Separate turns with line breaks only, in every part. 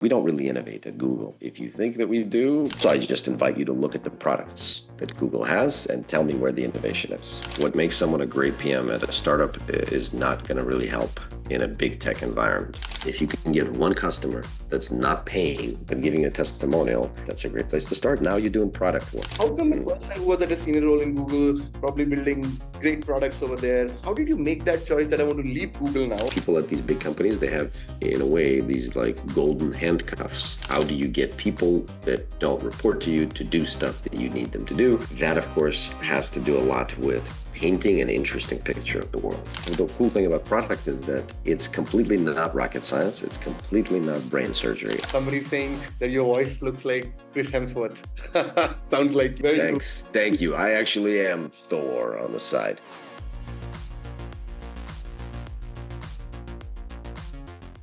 We don't really innovate at Google. If you think that we do, so I just invite you to look at the products that Google has and tell me where the innovation is. What makes someone a great PM at a startup is not going to really help in a big tech environment. If you can get one customer that's not paying but giving a testimonial, that's a great place to start. Now you're doing product work.
How come a person who was at a senior role in Google, probably building great products over there, how did you make that choice that I want to leave Google now?
People at these big companies, they have, in a way, these like golden handcuffs. How do you get people that don't report to you to do stuff that you need them to do? That, of course, has to do a lot with painting an interesting picture of the world. The cool thing about product is that it's completely not rocket science. It's completely not brain surgery.
Somebody's saying that your voice looks like Chris Hemsworth. Sounds like very
Thanks. Cool. Thank you. I actually am Thor on the side.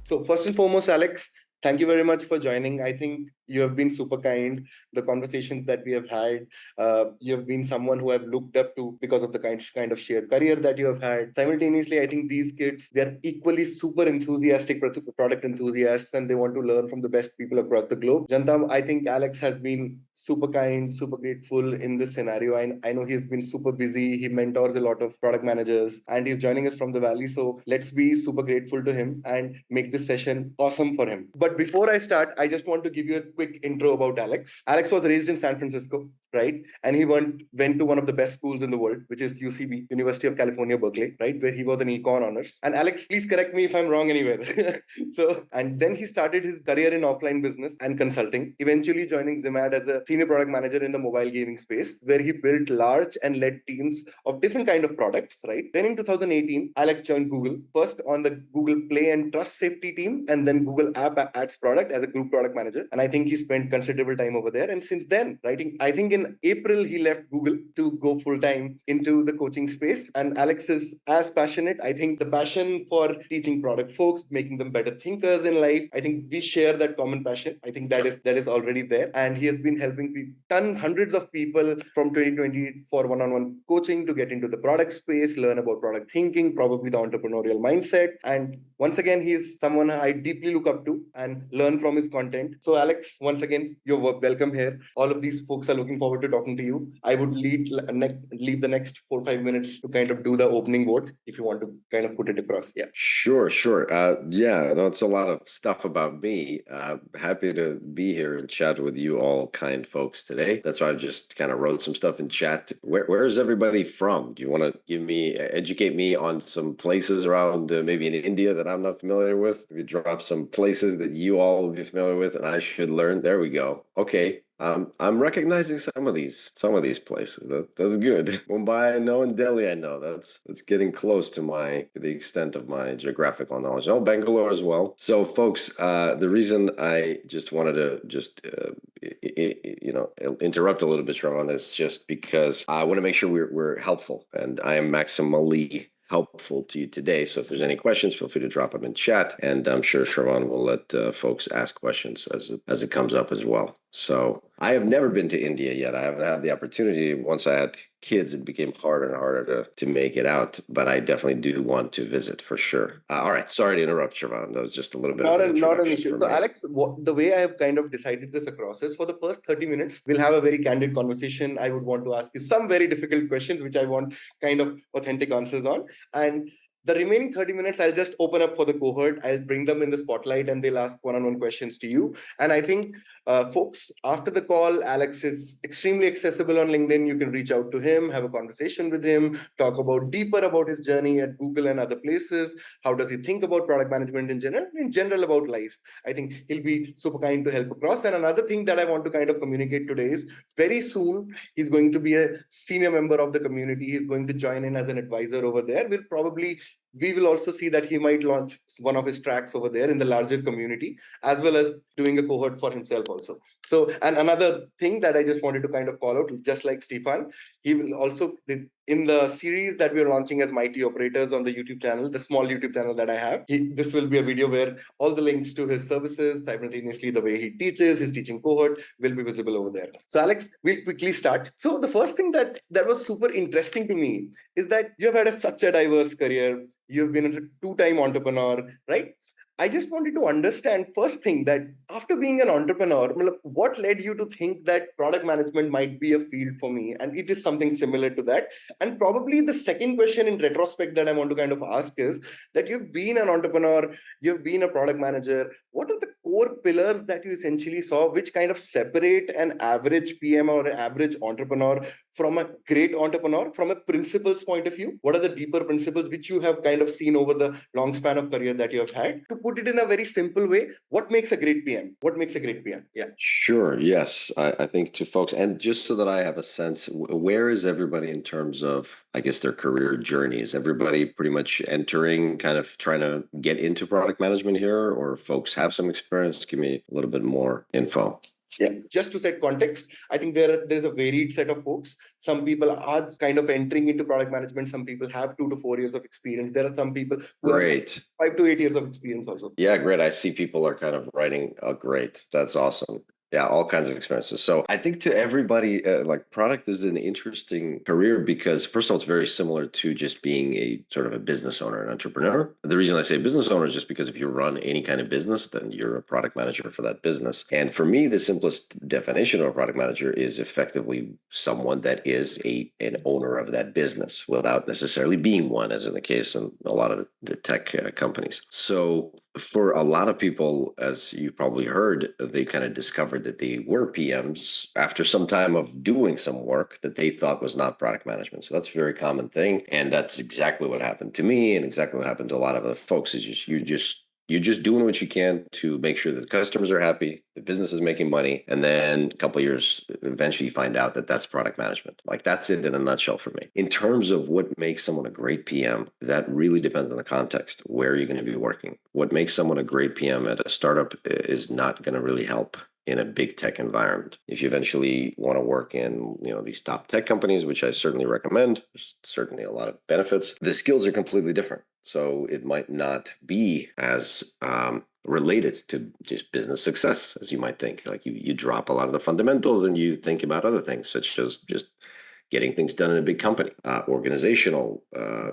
So first and foremost, Alex, thank you very much for joining. I think you have been super kind. The conversations that we have had, you have been someone who I've looked up to because of the kind of shared career that you have had. Simultaneously, I think these kids, they're equally super enthusiastic product enthusiasts, and they want to learn from the best people across the globe. Jantam, I think Alex has been super kind, super grateful in this scenario. I know he's been super busy. He mentors a lot of product managers, and he's joining us from the Valley. So let's be super grateful to him and make this session awesome for him. But before I start, I just want to give you a quick intro about Alex. Alex was raised in San Francisco, right? And he went to one of the best schools in the world, which is UCB, University of California, Berkeley, right? Where he was an econ honors. And Alex, please correct me if I'm wrong anywhere. And then he started his career in offline business and consulting, eventually joining Zimad as a senior product manager in the mobile gaming space, where he built large and led teams of different kind of products, right? Then in 2018, Alex joined Google, first on the Google Play and Trust Safety team, and then Google App Ads product as a group product manager. And I think he spent considerable time over there. And since then, I think in April, he left Google to go full time into the coaching space. And Alex is as passionate. I think the passion for teaching product folks, making them better thinkers in life, I think we share that common passion. I think that is already there. And he has been helping hundreds of people from 2020 for one-on-one coaching to get into the product space, learn about product thinking, probably the entrepreneurial mindset. And once again, he's someone I deeply look up to and learn from his content. So Alex, once again, you're welcome here. All of these folks are looking forward to talking to you. I would leave the next 4 or 5 minutes to kind of do the opening vote if you want to kind of put it across. Yeah.
Sure. It's a lot of stuff about me. Happy to be here and chat with you all kind folks today. That's why I just kind of wrote some stuff in chat. Where is everybody from? Do you want to educate me on some places around maybe in India that I'm not familiar with? If you drop some places that you all will be familiar with and I should learn. There we go. Okay. I'm recognizing some of these places. That's good. Mumbai, I know, and Delhi, I know. That's getting close to the extent of my geographical knowledge. Oh, Bangalore as well. So, folks, the reason I just wanted to interrupt a little bit, Shravan, is just because I want to make sure we're helpful, and I am maximally helpful to you today. So if there's any questions, feel free to drop them in chat, and I'm sure Shravan will let folks ask questions as it comes up as well. So I have never been to India yet. I haven't had the opportunity. Once I had kids, it became harder and harder to make it out, but I definitely do want to visit for sure. All right. Sorry to interrupt, Shravan. That was just a little bit of an introduction.
Not an issue. So Alex, the way I have kind of decided this across is for the first 30 minutes, we'll have a very candid conversation. I would want to ask you some very difficult questions, which I want kind of authentic answers on. And the remaining 30 minutes, I'll just open up for the cohort. I'll bring them in the spotlight and they'll ask one-on-one questions to you. And I think, folks, after the call, Alex is extremely accessible on LinkedIn. You can reach out to him, have a conversation with him, talk deeper about his journey at Google and other places. How does he think about product management in general about life? I think he'll be super kind to help across. And another thing that I want to kind of communicate today is very soon, he's going to be a senior member of the community. He's going to join in as an advisor over there. We will also see that he might launch one of his tracks over there in the larger community, as well as doing a cohort for himself also. So, and another thing that I just wanted to kind of call out, just like Stefan, he will also, in the series that we're launching as Mighty Operators on the YouTube channel, the small YouTube channel that I have, this will be a video where all the links to his services, simultaneously the way he teaches, his teaching cohort will be visible over there. So Alex, we'll quickly start. So the first thing that was super interesting to me is that you have had such a diverse career. You've been a two-time entrepreneur, right? I just wanted to understand first thing that after being an entrepreneur, matlab, what led you to think that product management might be a field for me? And it is something similar to that. And probably the second question in retrospect that I want to kind of ask is that you've been an entrepreneur, you've been a product manager. What are the core pillars that you essentially saw which kind of separate an average PM or an average entrepreneur from a great entrepreneur from a principles point of view? What are the deeper principles which you have kind of seen over the long span of career that you have had? To put it in a very simple way, what makes a great PM? What makes a great PM? Yeah.
Sure. Yes. I think to folks, and just so that I have a sense, where is everybody in terms of, I guess, their career journey? Is everybody pretty much entering, kind of trying to get into product management here, or folks have some experience? Give me a little bit more info.
Yeah, just to set context, I think there's a varied set of folks. Some people are kind of entering into product management. Some people have 2 to 4 years of experience. There are some people who have
Great.
5 to 8 years of experience also.
Yeah, great. I see people are kind of writing, oh, great. That's awesome. Yeah, all kinds of experiences. So I think to everybody, like product is an interesting career because, first of all, it's very similar to just being a sort of a business owner, an entrepreneur. The reason I say business owner is just because if you run any kind of business, then you're a product manager for that business. And for me, the simplest definition of a product manager is effectively someone that is an owner of that business without necessarily being one, as in the case in a lot of the tech companies. So for a lot of people, as you probably heard, they kind of discovered that they were PMs after some time of doing some work that they thought was not product management. So that's a very common thing. And that's exactly what happened to me and exactly what happened to a lot of other folks is you're just doing what you can to make sure that the customers are happy, the business is making money, and then a couple of years, eventually you find out that that's product management. Like that's it in a nutshell for me. In terms of what makes someone a great PM, that really depends on the context. Where are you going to be working? What makes someone a great PM at a startup is not going to really help in a big tech environment. If you eventually want to work in, these top tech companies, which I certainly recommend, there's certainly a lot of benefits. The skills are completely different. So it might not be as related to just business success as you might think. Like you drop a lot of the fundamentals and you think about other things, such as just getting things done in a big company, organizational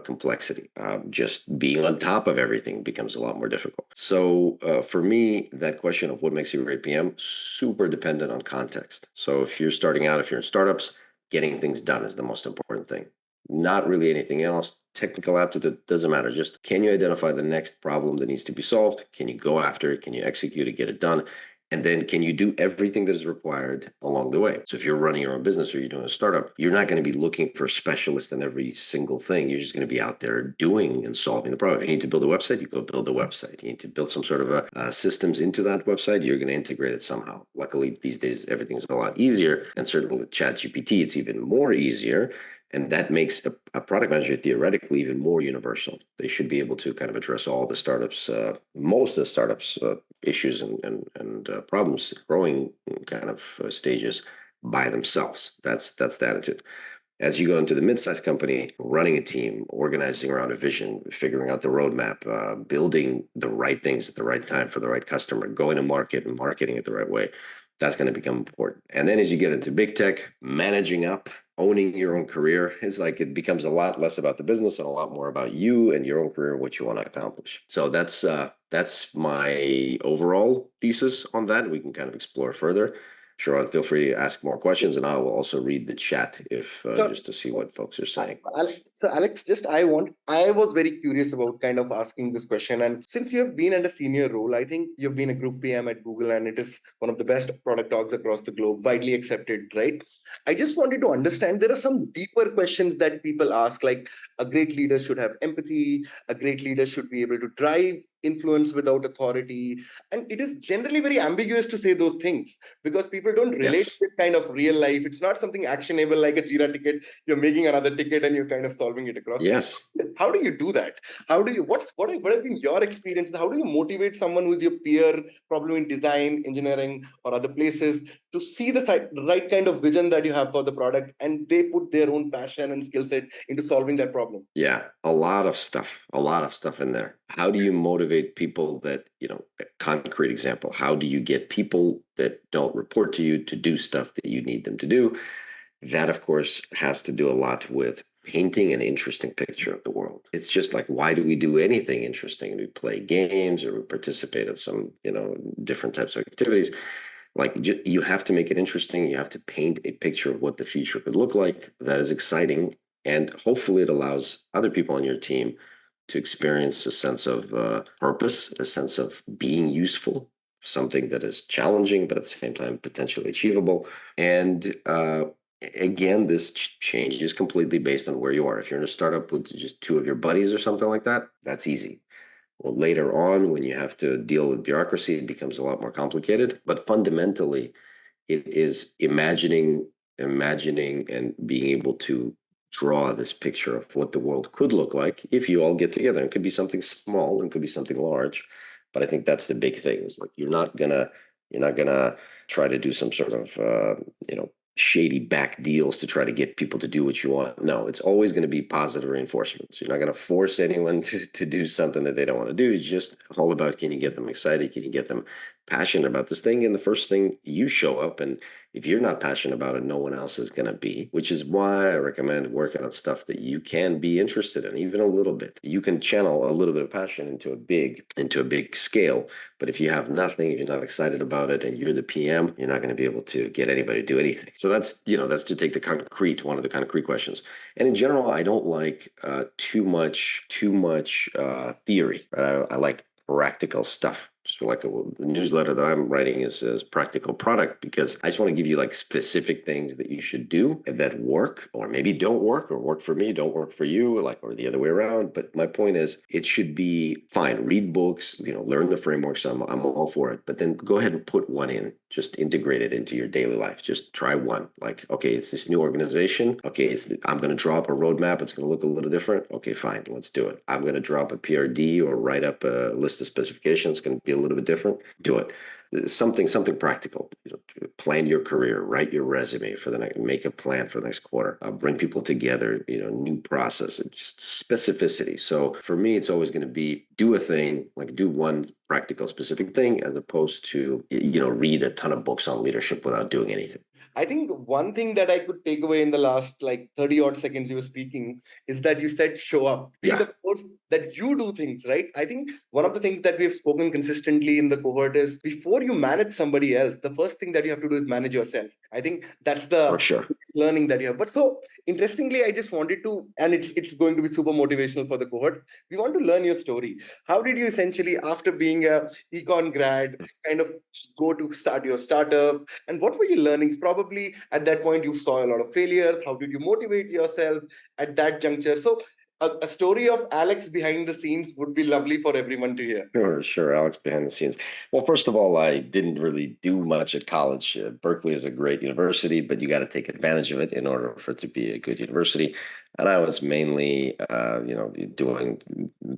complexity, just being on top of everything becomes a lot more difficult. So for me, that question of what makes you a great PM, super dependent on context. So if you're starting out, if you're in startups, getting things done is the most important thing. Not really anything else. Technical aptitude doesn't matter. Just can you identify the next problem that needs to be solved? Can you go after it? Can you execute it, get it done? And then can you do everything that is required along the way? So if you're running your own business or you're doing a startup, you're not going to be looking for a specialist in every single thing. You're just going to be out there doing and solving the problem. If you need to build a website, you go build a website. You need to build some sort of systems into that website, you're going to integrate it somehow. Luckily, these days, everything's a lot easier. And certainly with ChatGPT, it's even more easier. And that makes a product manager theoretically even more universal. They should be able to kind of address all the startups, most of the startups' issues and problems, growing kind of stages by themselves. That's the attitude. As you go into the mid-sized company, running a team, organizing around a vision, figuring out the roadmap, building the right things at the right time for the right customer, going to market and marketing it the right way, that's going to become important. And then as you get into big tech, managing up, owning your own career, it's like it becomes a lot less about the business and a lot more about you and your own career, what you want to accomplish. So that's my overall thesis on that. We can kind of explore further. Sharon, feel free to ask more questions, and I will also read the chat if
So,
just to see what folks are saying.
so Alex, I was very curious about kind of asking this question. And since you have been at a senior role, I think you've been a group PM at Google, and it is one of the best product dogs across the globe, widely accepted, right? I just wanted to understand there are some deeper questions that people ask, like a great leader should have empathy, a great leader should be able to drive influence without authority. And it is generally very ambiguous to say those things because people don't relate
Yes.
with kind of real life. It's not something actionable like a Jira ticket. You're making another ticket and you're kind of solving it across.
Yes.
How do you do that? How do you what have been your experiences? How do you motivate someone who's your peer, probably in design, engineering, or other places, to see the right kind of vision that you have for the product and they put their own passion and skill set into solving that problem?
Yeah, a lot of stuff in there. How do you motivate people that, a concrete example, how do you get people that don't report to you to do stuff that you need them to do? That, of course, has to do a lot with painting an interesting picture of the world. It's just like, why do we do anything interesting? We play games or we participate in some, different types of activities. Like you have to make it interesting. You have to paint a picture of what the future could look like that is exciting. And hopefully it allows other people on your team to experience a sense of purpose, a sense of being useful, something that is challenging, but at the same time potentially achievable. And again, this changes completely based on where you are. If you're in a startup with just two of your buddies or something like that, that's easy. Well, later on, when you have to deal with bureaucracy, it becomes a lot more complicated. But fundamentally, it is imagining and being able to draw this picture of what the world could look like if you all get together. It could be something small and could be something large, but I think that's the big thing. Is like you're not gonna try to do some sort of shady back deals to try to get people to do what you want. No, it's always going to be positive reinforcement. So you're not going to force anyone to do something that they don't want to do. It's just all about, can you get them excited? Can you get them passionate about this thing? And the first thing, you show up, and if you're not passionate about it, no one else is going to be, which is why I recommend working on stuff that you can be interested in, even a little bit. You can channel a little bit of passion into a big scale. But if you have nothing, if you're not excited about it and you're the PM, you're not going to be able to get anybody to do anything. So that's to take one of the concrete questions. And in general, I don't like too much theory. I like practical stuff. Just like the newsletter that I'm writing is practical product, because I just want to give you like specific things that you should do that work, or maybe don't work, or work for me, don't work for you, like, or the other way around. But my point is, it should be fine. Read books, learn the frameworks. I'm all for it. But then go ahead and put one in. Just integrate it into your daily life. Just try one. Like, okay, it's this new organization. Okay, I'm going to draw up a roadmap. It's going to look a little different. Okay, fine, let's do it. I'm going to drop a PRD or write up a list of specifications. It's going to be a little bit different. Do it. Something practical. Plan your career. Write your resume for the next. Make a plan for the next quarter. Bring people together. New process. And just specificity. So for me, it's always going to be do a thing, like do one practical specific thing, as opposed to read a ton of books on leadership without doing anything.
I think one thing that I could take away in the last like 30 odd seconds you were speaking is that you said show up. Be
Yeah.
the force that you do things, right? I think one of the things that we've spoken consistently in the cohort is before you manage somebody else, the first thing that you have to do is manage yourself. I think that's
For
the
sure.
learning that you have. But so interestingly, I just wanted to, and it's going to be super motivational for the cohort. We want to learn your story. How did you essentially, after being a econ grad, kind of go to start your startup? And what were your learnings? Probably at that point, you saw a lot of failures. How did you motivate yourself at that juncture? So, a story of Alex behind the scenes would be lovely for everyone to hear.
Sure. Alex behind the scenes. Well, first of all, I didn't really do much at college. Berkeley is a great university, but you got to take advantage of it in order for it to be a good university. And I was mainly,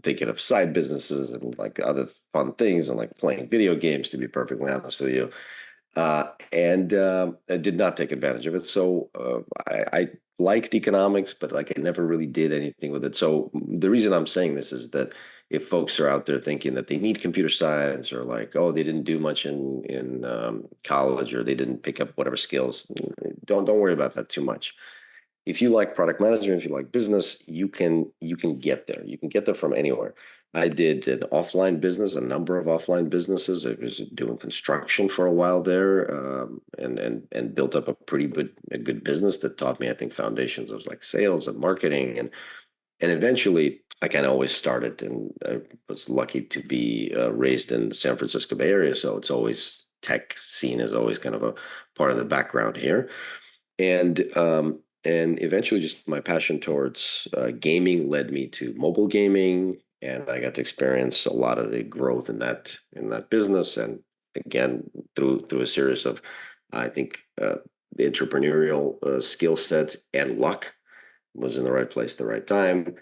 thinking of side businesses and like other fun things, and like playing video games, to be perfectly honest with you. And I did not take advantage of it. So I liked economics, but like I never really did anything with it. So the reason I'm saying this is that if folks are out there thinking that they need computer science, or like, oh, they didn't do much in college, or they didn't pick up whatever skills, don't worry about that too much. If you like product management, if you like business, you can get there. You can get there from anywhere. I did an offline business, a number of offline businesses. I was doing construction for a while there, and built up a good business that taught me, I think, foundations of like sales and marketing, and eventually I kind of always started. And I was lucky to be raised in the San Francisco Bay Area, so it's always tech scene is always kind of a part of the background here. And eventually, just my passion towards gaming led me to mobile gaming, and I got to experience a lot of the growth in that business. And again, through a series of, I think, the entrepreneurial skill sets and luck, was in the right place at the right time.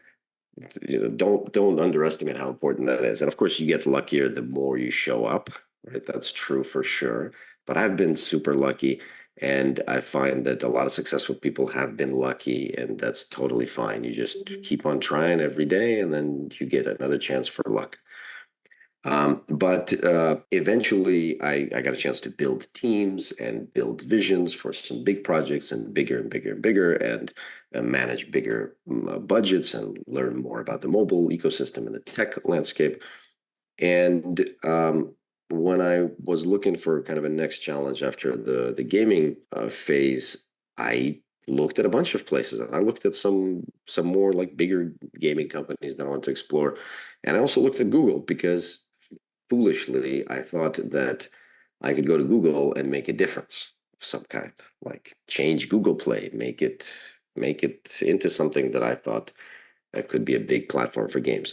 Don't underestimate how important that is. And of course, you get luckier the more you show up, right? That's true for sure. But I've been super lucky, and I find that a lot of successful people have been lucky, and that's totally fine. You just keep on trying every day, and then you get another chance for luck. But eventually, I got a chance to build teams and build visions for some big projects, and bigger and bigger and bigger. And manage bigger budgets and learn more about the mobile ecosystem and the tech landscape. And when I was looking for kind of a next challenge after the gaming phase, I looked at a bunch of places. I looked at some more like bigger gaming companies that I wanted to explore, and I also looked at Google because foolishly I thought that I could go to Google and make a difference of some kind, like change Google Play, make it into something that I thought that could be a big platform for games.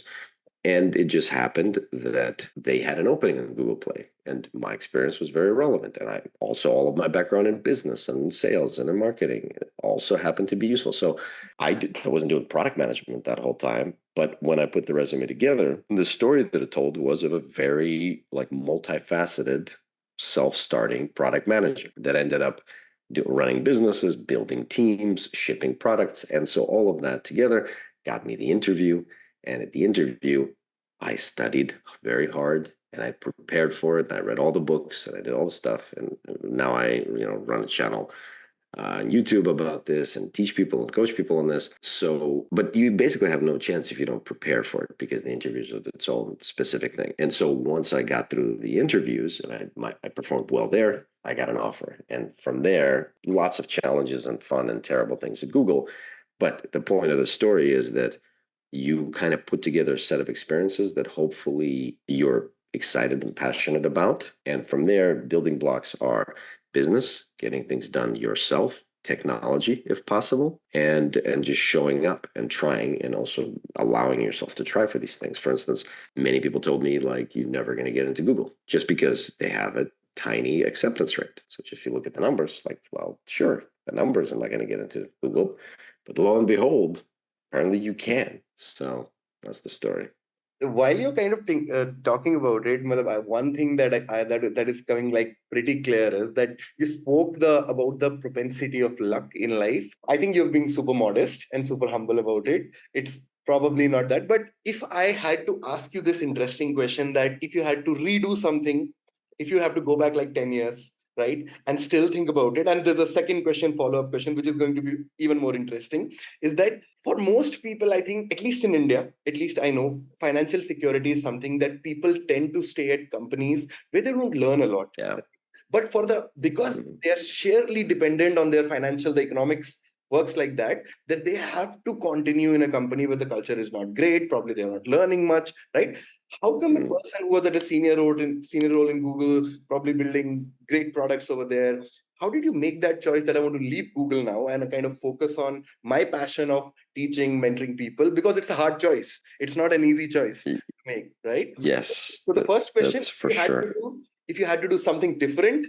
And it just happened that they had an opening on Google Play, and my experience was very relevant. And I also, all of my background in business and sales and in marketing also happened to be useful. So I wasn't doing product management that whole time, but when I put the resume together, the story that it told was of a very like multifaceted, self-starting product manager that ended up running businesses, building teams, shipping products. And so all of that together got me the interview. And at the interview, I studied very hard and I prepared for it. And I read all the books and I did all the stuff. And now I, run a channel on YouTube about this and teach people and coach people on this. So, but you basically have no chance if you don't prepare for it because the interviews are its own specific thing. And so once I got through the interviews and I performed well there, I got an offer. And from there, lots of challenges and fun and terrible things at Google. But the point of the story is that you kind of put together a set of experiences that hopefully you're excited and passionate about. And from there, building blocks are business, getting things done yourself, technology if possible, and just showing up and trying and also allowing yourself to try for these things. For instance, many people told me like you're never going to get into Google just because they have a tiny acceptance rate. So if you look at the numbers, like, well, sure, the numbers, am I going to get into Google? But lo and behold, apparently you can. So that's the story.
While you're kind of talking about it, one thing that that is coming like pretty clear is that you spoke about the propensity of luck in life. I think you're being super modest and super humble about it. It's probably not that, but if I had to ask you this interesting question, that if you had to redo something, if you have to go back like 10 years, right, and still think about it, and there's a second question, follow-up question, which is going to be even more interesting, is that for most people, I think, at least in India, at least I know, financial security is something that people tend to stay at companies where they don't learn a lot.
Yeah.
But because they are sheerly dependent on their financial, the economics works like that, that they have to continue in a company where the culture is not great, probably they're not learning much, right? How come a person who was at a senior role in Google, probably building great products over there, how did you make that choice that I want to leave Google now and kind of focus on my passion of teaching, mentoring people? Because it's a hard choice. It's not an easy choice to make, right?
Yes,
So the first question,
that's for sure.
if you had to do something different,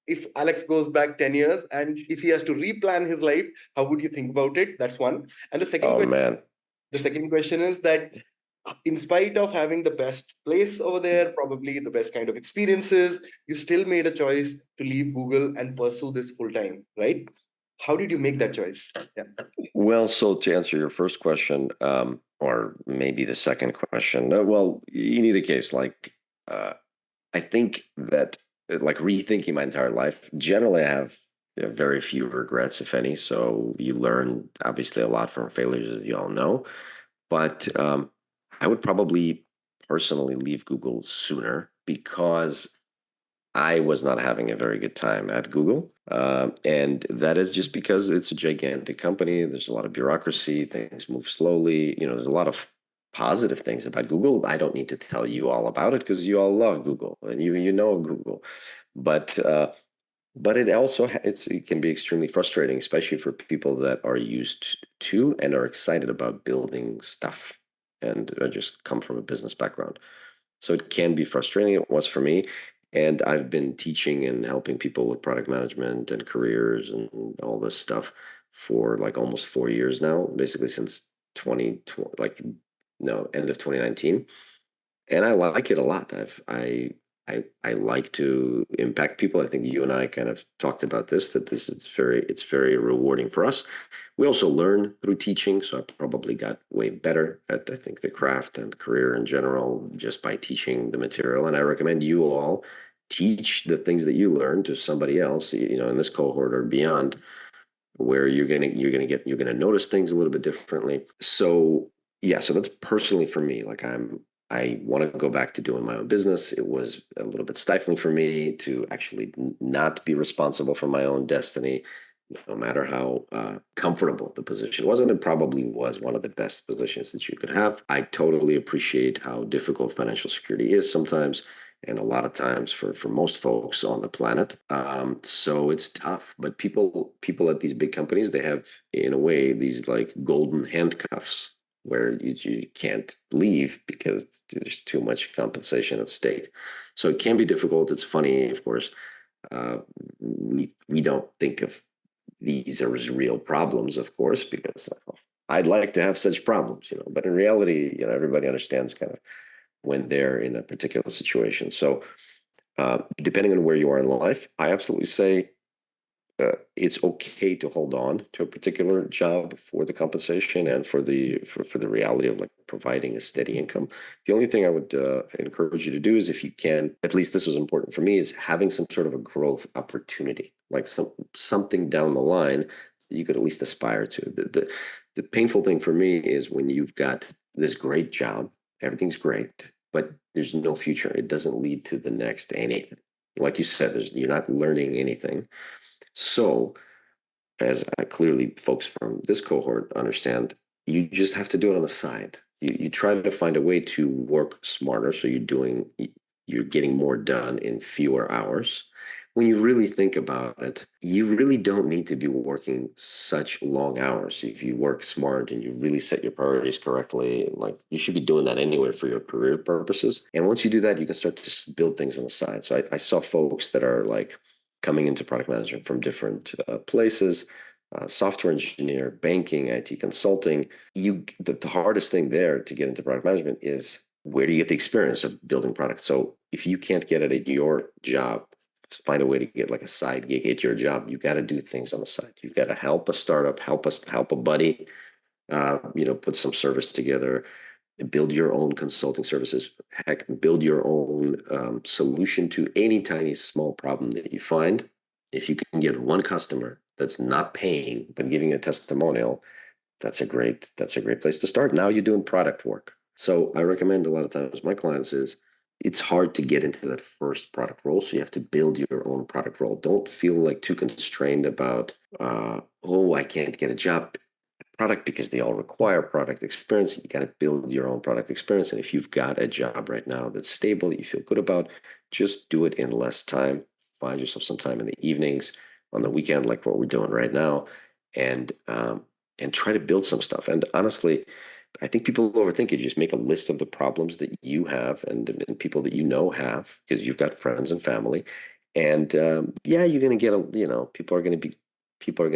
if Alex goes back 10 years and if he has to replan his life, how would you think about it? That's one. And
Oh man.
the second question is that in spite of having the best place over there, probably the best kind of experiences, you still made a choice to leave Google and pursue this full time, right? How did you make that choice? Yeah.
Well, so to answer your first question, or maybe the second question, well, in either case, like, I think that like rethinking my entire life, generally I have very few regrets, if any. So you learn obviously a lot from failures, as you all know. But I would probably personally leave Google sooner because I was not having a very good time at Google. And that is just because it's a gigantic company. There's a lot of bureaucracy, things move slowly. There's a lot of positive things about Google. I don't need to tell you all about it because you all love Google and you know Google. But it also it can be extremely frustrating, especially for people that are used to and are excited about building stuff and just come from a business background. So it can be frustrating. It was for me. And I've been teaching and helping people with product management and careers and all this stuff for like almost 4 years now, basically since 2020, like no, end of 2019. And I like it a lot. I like to impact people. I think you and I kind of talked about this, that this is it's very rewarding for us. We also learn through teaching, so I probably got way better at, I think, the craft and career in general just by teaching the material. And I recommend you all teach the things that you learn to somebody else, in this cohort or beyond, where you're gonna notice things a little bit differently. So yeah, so that's personally for me. Like I want to go back to doing my own business. It was a little bit stifling for me to actually not be responsible for my own destiny, no matter how comfortable the position was. And it probably was one of the best positions that you could have. I totally appreciate how difficult financial security is sometimes, and a lot of times for most folks on the planet. So it's tough. But people at these big companies, they have in a way these like golden handcuffs where you can't leave because there's too much compensation at stake. So it can be difficult. It's funny, of course. We don't think of these as real problems, of course, because I'd like to have such problems, But in reality, everybody understands kind of when they're in a particular situation. So, depending on where you are in life, I absolutely say it's okay to hold on to a particular job for the compensation and for the reality of like providing a steady income. The only thing I would encourage you to do is, if you can, at least this was important for me, is having some sort of a growth opportunity, like something down the line that you could at least aspire to. The painful thing for me is when you've got this great job, everything's great, but there's no future. It doesn't lead to the next anything. Like you said, you're not learning anything. So, as clearly folks from this cohort understand, you just have to do it on the side. You try to find a way to work smarter, so you're getting more done in fewer hours. When you really think about it, you really don't need to be working such long hours. If you work smart and you really set your priorities correctly, like you should be doing that anyway for your career purposes. And once you do that, you can start to build things on the side. So I saw folks that are like coming into product management from different places, software engineer, banking, IT consulting. The hardest thing there to get into product management is, where do you get the experience of building products? So if you can't get it at your job, find a way to get like a side gig at your job. You got to do things on the side. You got to help a startup, help a buddy, put some service together, build your own consulting services. Heck, build your own solution to any tiny small problem that you find. If you can get one customer that's not paying but giving a testimonial, that's a great place to start. Now you're doing product work. So I recommend a lot of times my clients is, it's hard to get into that first product role, so you have to build your own product role. Don't feel like too constrained about oh, I can't get a job product because they all require product experience. You got to build your own product experience. And if you've got a job right now that's stable, that you feel good about, just do it in less time. Find yourself some time in the evenings, on the weekend, like what we're doing right now, and try to build some stuff. And honestly, I think people overthink it. You just make a list of the problems that you have and people that have, because you've got friends and family. And yeah, you're going to get people are going to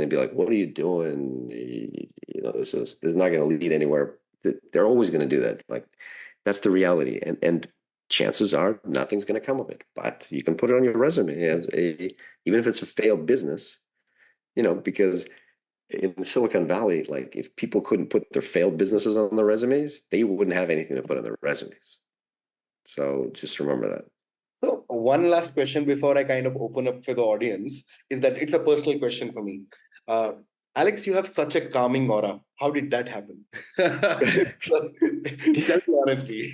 be like, what are you doing? This is not going to lead anywhere. They're always going to do that. Like, that's the reality. And chances are nothing's going to come of it, but you can put it on your resume even if it's a failed business, because in Silicon Valley, like if people couldn't put their failed businesses on their resumes, they wouldn't have anything to put on their resumes. So just remember that.
So one last question before I kind of open up for the audience is that it's a personal question for me. Uh, Alex, you have such a calming aura. How did that happen? Tell me honestly,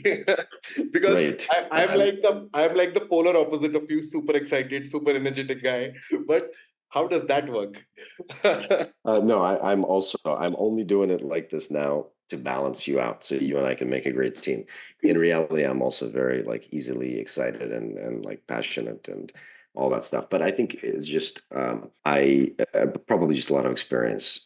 because
Great.
I'm like the polar opposite of you, super excited, super energetic guy. But how does that work?
No, I'm only doing it like this now to balance you out, so you and I can make a great team. In reality, I'm also very like easily excited and like passionate and all that stuff. But I think it's just I probably just a lot of experience,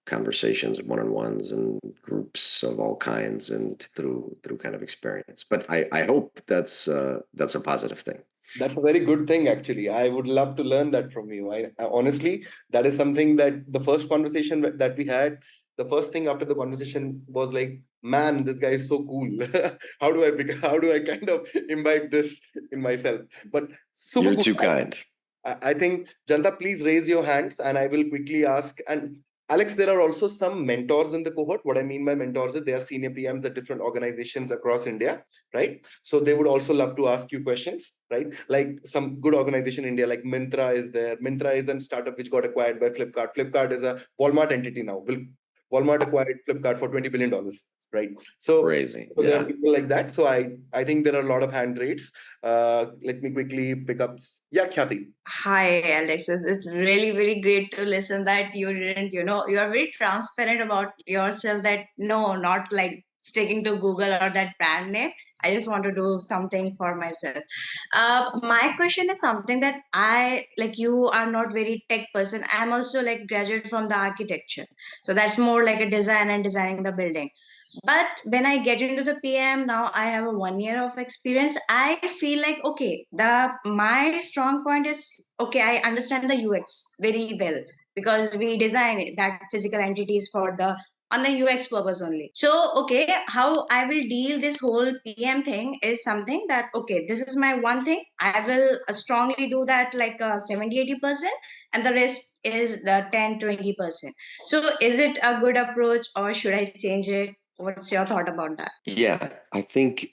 conversations, one-on-ones, and groups of all kinds, and through kind of experience. But I hope that's a positive thing.
That's a very good thing, actually. I would love to learn that from you. I honestly, that is something that the first conversation that we had, the first thing after the conversation was like, man, this guy is so cool. How do I kind of imbibe this in myself? But super
You're
cool.
too kind.
I think, Janta, please raise your hands and I will quickly ask. And Alex, there are also some mentors in the cohort. What I mean by mentors is they are senior PMs at different organizations across India, right? So they would also love to ask you questions, right? Like some good organization in India, like Myntra is there. Myntra is a startup which got acquired by Flipkart. Flipkart is a Walmart entity now. Walmart acquired Flipkart for $20 billion, right? So,
Crazy.
so there are
Yeah.
people like that. So I think there are a lot of hand raised. Let me quickly pick up. Yeah, Khyati.
Hi, Alex. It's really very great to listen that you didn't, you are very transparent about yourself that no, not like sticking to Google or that brand name. I just want to do something for myself. My question is something that I like, you are not very tech person. I'm also like graduate from the architecture. So that's more like a design and designing the building. But when I get into the PM now, I have a 1 year of experience. I feel like okay, the my strong point is okay, I understand the UX very well because we design that physical entities for the on the UX purpose only. So okay, how I will deal this whole PM thing is something that okay, this is my one thing. I will strongly do that like 70-80%, and the rest is the 10-20%. So is it a good approach or should I change it? What's your thought about that?
Yeah, I think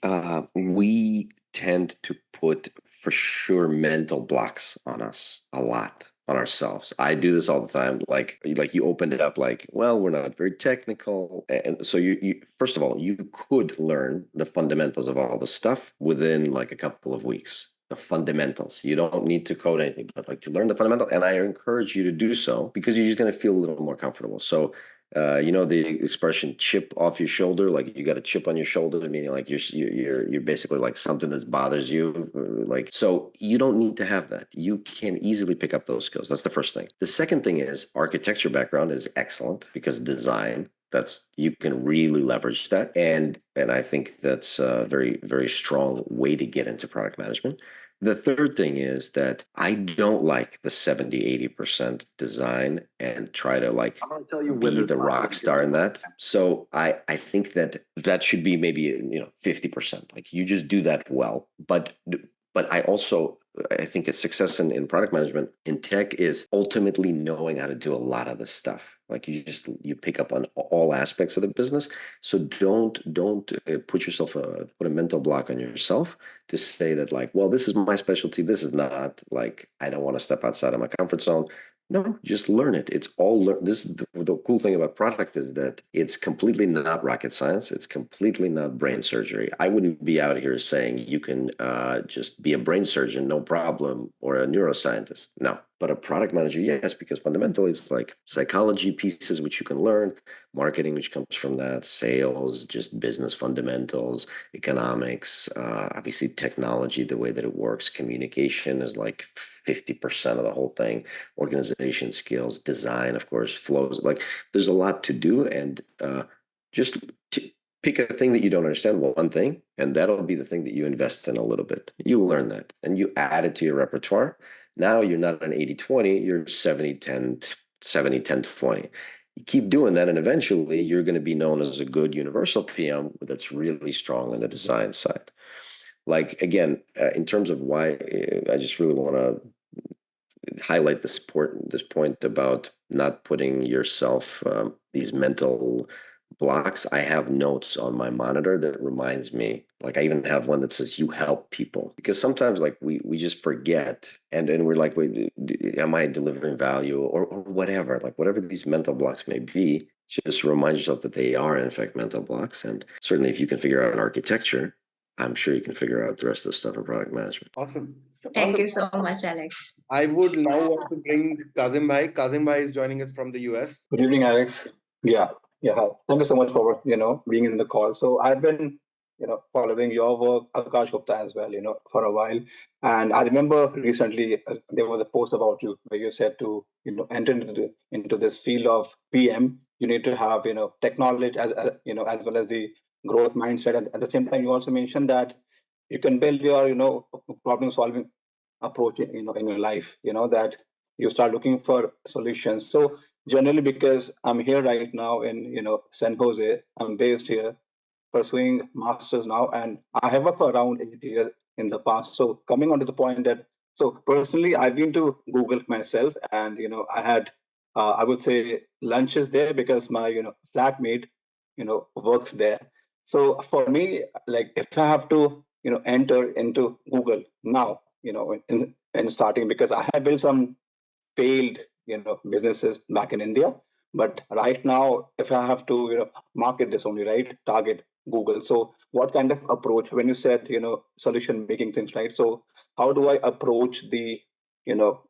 we tend to put for sure mental blocks on us a lot, on ourselves. I do this all the time. Like you opened it up like, well, we're not very technical. And so you first of all, you could learn the fundamentals of all the stuff within like a couple of weeks. The fundamentals. You don't need to code anything, but like to learn the fundamental. And I encourage you to do so because you're just going to feel a little more comfortable. So you know the expression "chip off your shoulder," like you got a chip on your shoulder, meaning like you're basically like something that bothers you, like so you don't need to have that. You can easily pick up those skills. That's the first thing. The second thing is architecture background is excellent because design. That's you can really leverage that, and I think that's a very very strong way to get into product management. The third thing is that I don't like the 70-80% design and try to like be the rock star in that. So I think that that should be maybe 50%. Like you just do that well. But I think a success in product management in tech is ultimately knowing how to do a lot of this stuff. Like you pick up on all aspects of the business. So don't put a mental block on yourself to say that like, well, this is my specialty. This is not like I don't want to step outside of my comfort zone. No, just learn it. It's all this is the cool thing about product is that it's completely not rocket science. It's completely not brain surgery. I wouldn't be out here saying you can just be a brain surgeon, no problem, or a neuroscientist. No, but a product manager, yes, because fundamentally it's like psychology pieces which you can learn, marketing which comes from that, sales, just business fundamentals, economics, obviously technology, the way that it works, communication is like 50% of the whole thing, organization skills, design, of course, flows. Like there's a lot to do, and just pick a thing that you don't understand, one thing, and that'll be the thing that you invest in a little bit. You learn that and you add it to your repertoire. Now you're not an 80-20, you're 70-10, 70-10-20. You keep doing that, and eventually you're going to be known as a good universal PM that's really strong on the design side. Like, again, in terms of why, I just really want to highlight this point about not putting yourself these mental blocks. I have notes on my monitor that reminds me, like I even have one that says you help people, because sometimes like we just forget, and we're like, wait, am I delivering value or whatever, like whatever these mental blocks may be, just remind yourself that they are in fact mental blocks. And certainly if you can figure out architecture, I'm sure you can figure out the rest of the stuff in product management.
Awesome.
Thank
Awesome.
you so much, Alex.
I would now want to bring Kazim Bhai. Kazim Bhai is joining us from the US.
Good evening, Alex. Yeah. Hi. Thank you so much for being in the call. So I've been following your work, Akash Gupta as well, for a while. And I remember recently there was a post about you where you said to enter into this field of PM, you need to have technology as well as the growth mindset. And at the same time, you also mentioned that you can build your problem solving approach in your life, that you start looking for solutions. So generally, because I'm here right now in San Jose, I'm based here pursuing masters now, and I have worked for around 8 years in the past. So coming on to the point that, so personally I've been to Google myself, and I had I would say lunch is there because my flatmate works there. So for me, like if I have to enter into Google now, in starting, because I have built some failed businesses back in India, but right now if I have to market this only, right, target Google. So what kind of approach, when you said solution making things, right? So how do I approach the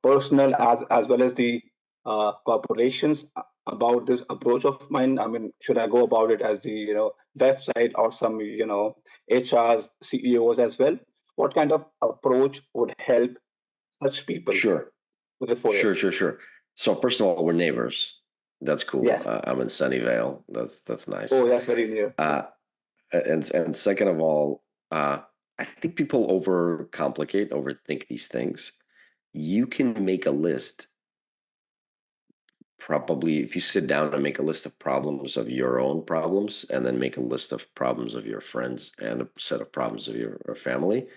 personal as well as the corporations about this approach of mine? I mean, should I go about it as the website or some HRs, CEOs as well? What kind of approach would help such people
Sure.
with the 4 years?
Sure. So first of all, we're neighbors. That's cool.
Yes.
I'm in Sunnyvale. That's nice.
Oh, that's very near.
And second of all, I think people overthink these things. You can make a list. Probably, if you sit down and make a list of problems of your own problems, and then make a list of problems of your friends and a set of problems of your family,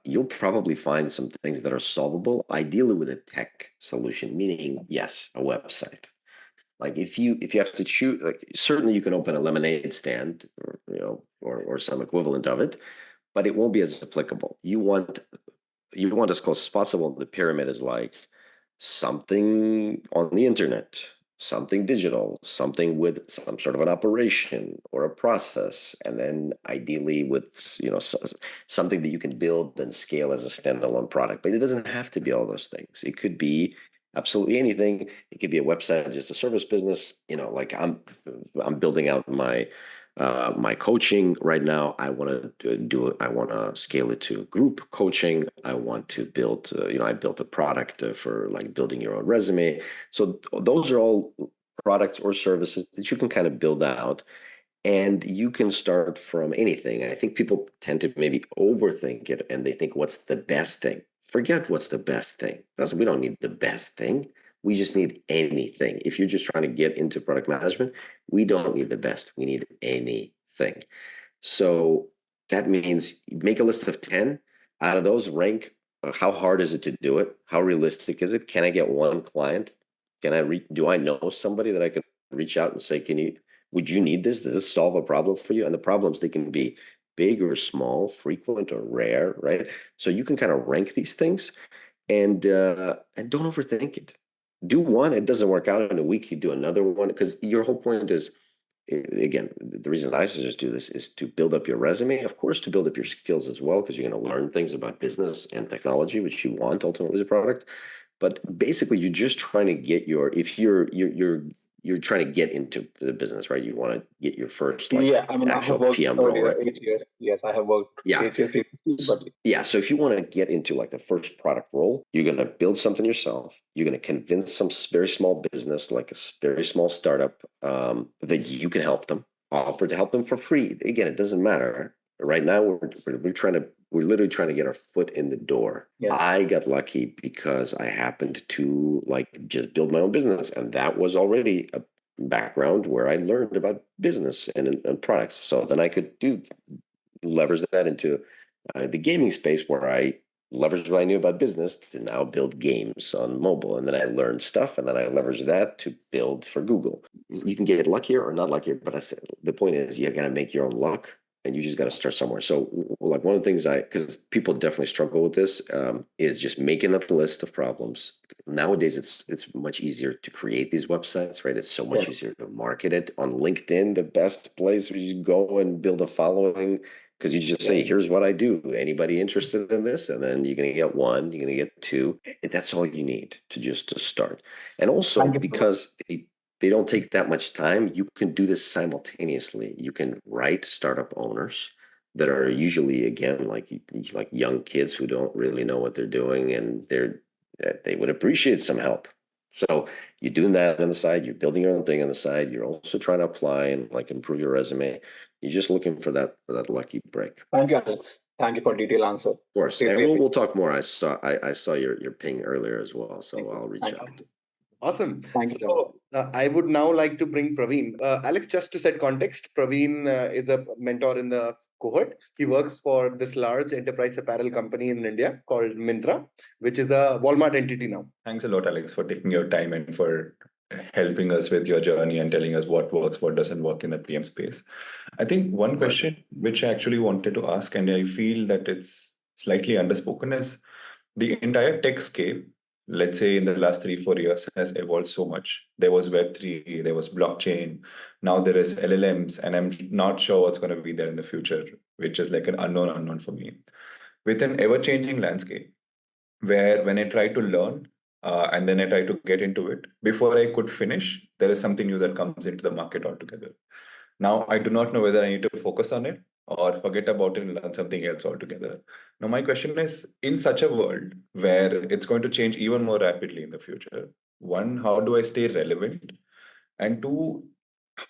you'll probably find some things that are solvable, ideally with a tech solution, meaning, yes, a website. Like if you have to choose, like certainly you can open a lemonade stand or some equivalent of it, but it won't be as applicable. You want as close as possible. The pyramid is like something on the internet, something digital, something with some sort of an operation or a process, and then ideally with something that you can build and scale as a standalone product. But it doesn't have to be all those things. It could be absolutely anything. It could be a website, just a service business. Like I'm building out my coaching right now. I want to scale it to group coaching. I want to build, I built a product for like building your own resume. So those are all products or services that you can kind of build out, and you can start from anything. I think people tend to maybe overthink it, and they think, what's the best thing? Forget what's the best thing. We don't need the best thing. We just need anything. If you're just trying to get into product management, we don't need the best. We need anything. So that means make a list of 10. Out of those, rank how hard is it to do it? How realistic is it? Can I get one client? Do I know somebody that I could reach out and say, would you need this? Does this solve a problem for you? And the problems, they can be big or small, frequent or rare, right? So you can kind of rank these things, and don't overthink it. Do one, it doesn't work out in a week, you do another one, because your whole point is, again, the reason I suggest do this is to build up your resume, of course, to build up your skills as well, because you're going to learn things about business and technology, which you want ultimately as a product. But basically, you're just trying to get if you're trying to get into the business, right? You want to get your first
Yeah, I mean, I have
actual
worked
PM role, right?
8 years. Yes, I have worked
Yeah.
8 years. But
Yeah, so if you want to get into like the first product role, you're going to build something yourself. You're going to convince some very small business, like a very small startup, that you can help them, offer to help them for free. Again, it doesn't matter. Right now, we're literally trying to get our foot in the door.
Yeah.
I got lucky because I happened to like just build my own business, and that was already a background where I learned about business and products. So then I could leverage that into the gaming space, where I leveraged what I knew about business to now build games on mobile. And then I learned stuff, and then I leveraged that to build for Google. You can get luckier or not luckier, but the point is you got to make your own luck, and you just got to start somewhere. So like one of the things because people definitely struggle with this, is just making up the list of problems. Nowadays, it's much easier to create these websites, right? It's so much easier to market it on LinkedIn, the best place where you go and build a following. Because you just say, here's what I do. Anybody interested in this? And then you're going to get one, you're going to get two. That's all you need to start. And also, because they don't take that much time, you can do this simultaneously. You can write startup owners that are usually, again, like young kids who don't really know what they're doing, and they would appreciate some help. So you're doing that on the side, you're building your own thing on the side, you're also trying to apply and like improve your resume. You're just looking for that lucky break.
Thank you, Alex. Thank you for detailed answer.
Of course, and we'll talk more. I saw your ping earlier as well, so I'll reach out.
Awesome.
Thank you.
So I would now like to bring Praveen. Alex, just to set context, Praveen is a mentor in the cohort. He works for this large enterprise apparel company in India called Myntra, which is a Walmart entity now.
Thanks a lot, Alex, for taking your time and for helping us with your journey and telling us what works, what doesn't work in the PM space. I think one question which I actually wanted to ask, and I feel that it's slightly underspoken, is the entire tech scape, let's say in the last 3-4 years, has evolved so much. There was Web3, there was blockchain, now there is LLMs, and I'm not sure what's going to be there in the future, which is like an unknown for me. With an ever-changing landscape, where when I try to learn and then I try to get into it, before I could finish, there is something new that comes into the market altogether. Now, I do not know whether I need to focus on it or forget about it and learn something else altogether. Now, my question is, in such a world where it's going to change even more rapidly in the future, one, how do I stay relevant? And two,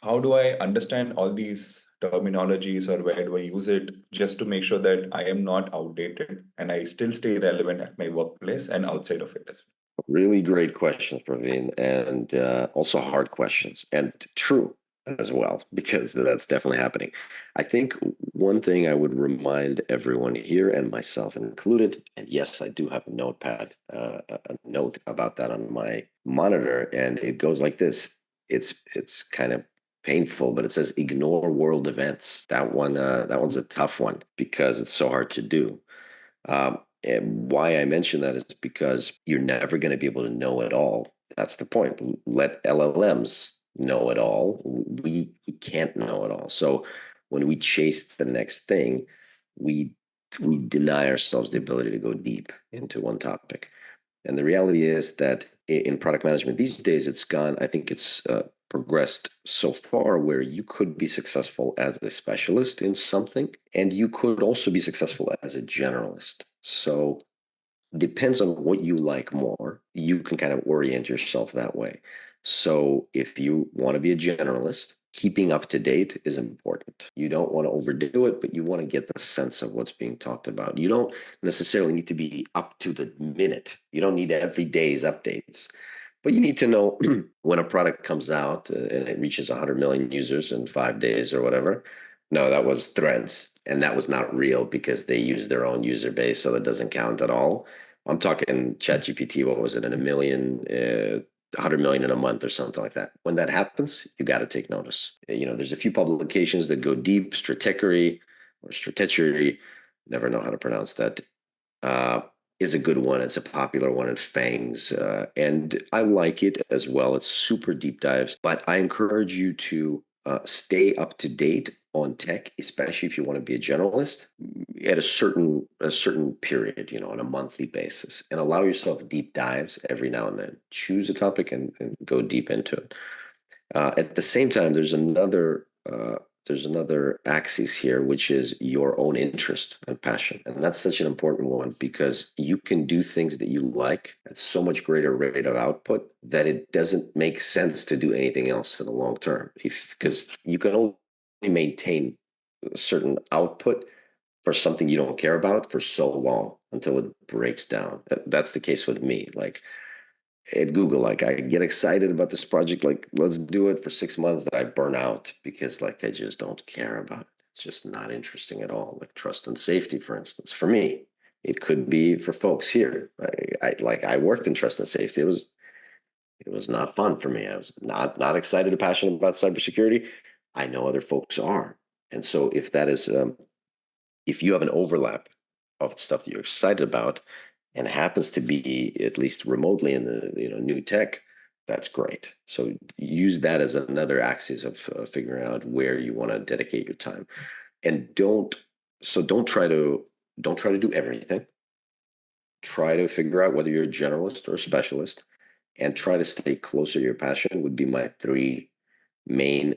how do I understand all these terminologies, or where do I use it, just to make sure that I am not outdated and I still stay relevant at my workplace and outside of it as well?
Really great questions, Praveen, and also hard questions, and true as well, because that's definitely happening. I think one thing I would remind everyone here, and myself included, and yes, I do have a notepad, a note about that on my monitor, and it goes like this. It's kind of painful, but it says ignore world events. That one's a tough one because it's so hard to do. And why I mention that is because you're never going to be able to know it all. That's the point. Let LLMs know it all. We can't know it all. So when we chase the next thing, we deny ourselves the ability to go deep into one topic. And the reality is that in product management these days, I think it's progressed so far where you could be successful as a specialist in something, and you could also be successful as a generalist. So depends on what you like more. You can kind of orient yourself that way. So if you want to be a generalist, keeping up to date is important. You don't want to overdo it, but you want to get the sense of what's being talked about. You don't necessarily need to be up to the minute. You don't need every day's updates, but you need to know when a product comes out and it reaches 100 million users in 5 days or whatever. No, that was Threads, and that was not real because they use their own user base, so that doesn't count at all. I'm talking ChatGPT. What was it, in a million, 100 million in a month or something like that. When that happens, you got to take notice. There's a few publications that go deep. Stratechery, never know how to pronounce that, is a good one. It's a popular one in Fangs, and I like it as well. It's super deep dives, but I encourage you to stay up to date on tech, especially if you want to be a generalist, at a certain period, on a monthly basis, and allow yourself deep dives every now and then. Choose a topic and go deep into it. At the same time, there's another axis here, which is your own interest and passion. And that's such an important one, because you can do things that you like at so much greater rate of output that it doesn't make sense to do anything else in the long term, because you can only maintain a certain output for something you don't care about for so long until it breaks down. That's the case with me. Like at Google, like I get excited about this project, like let's do it for 6 months, that I burn out because like I just don't care about it. It's just not interesting at all. Like trust and safety, for instance, for me, it could be for folks here. I worked in trust and safety. It was not fun for me. I was not excited or passionate about cybersecurity. I know other folks are, and so if that is if you have an overlap of stuff that you're excited about, and it happens to be at least remotely in the new tech, that's great. So use that as another axis of figuring out where you want to dedicate your time, and don't try to do everything. Try to figure out whether you're a generalist or a specialist, and try to stay closer to your passion. Would be my 3 main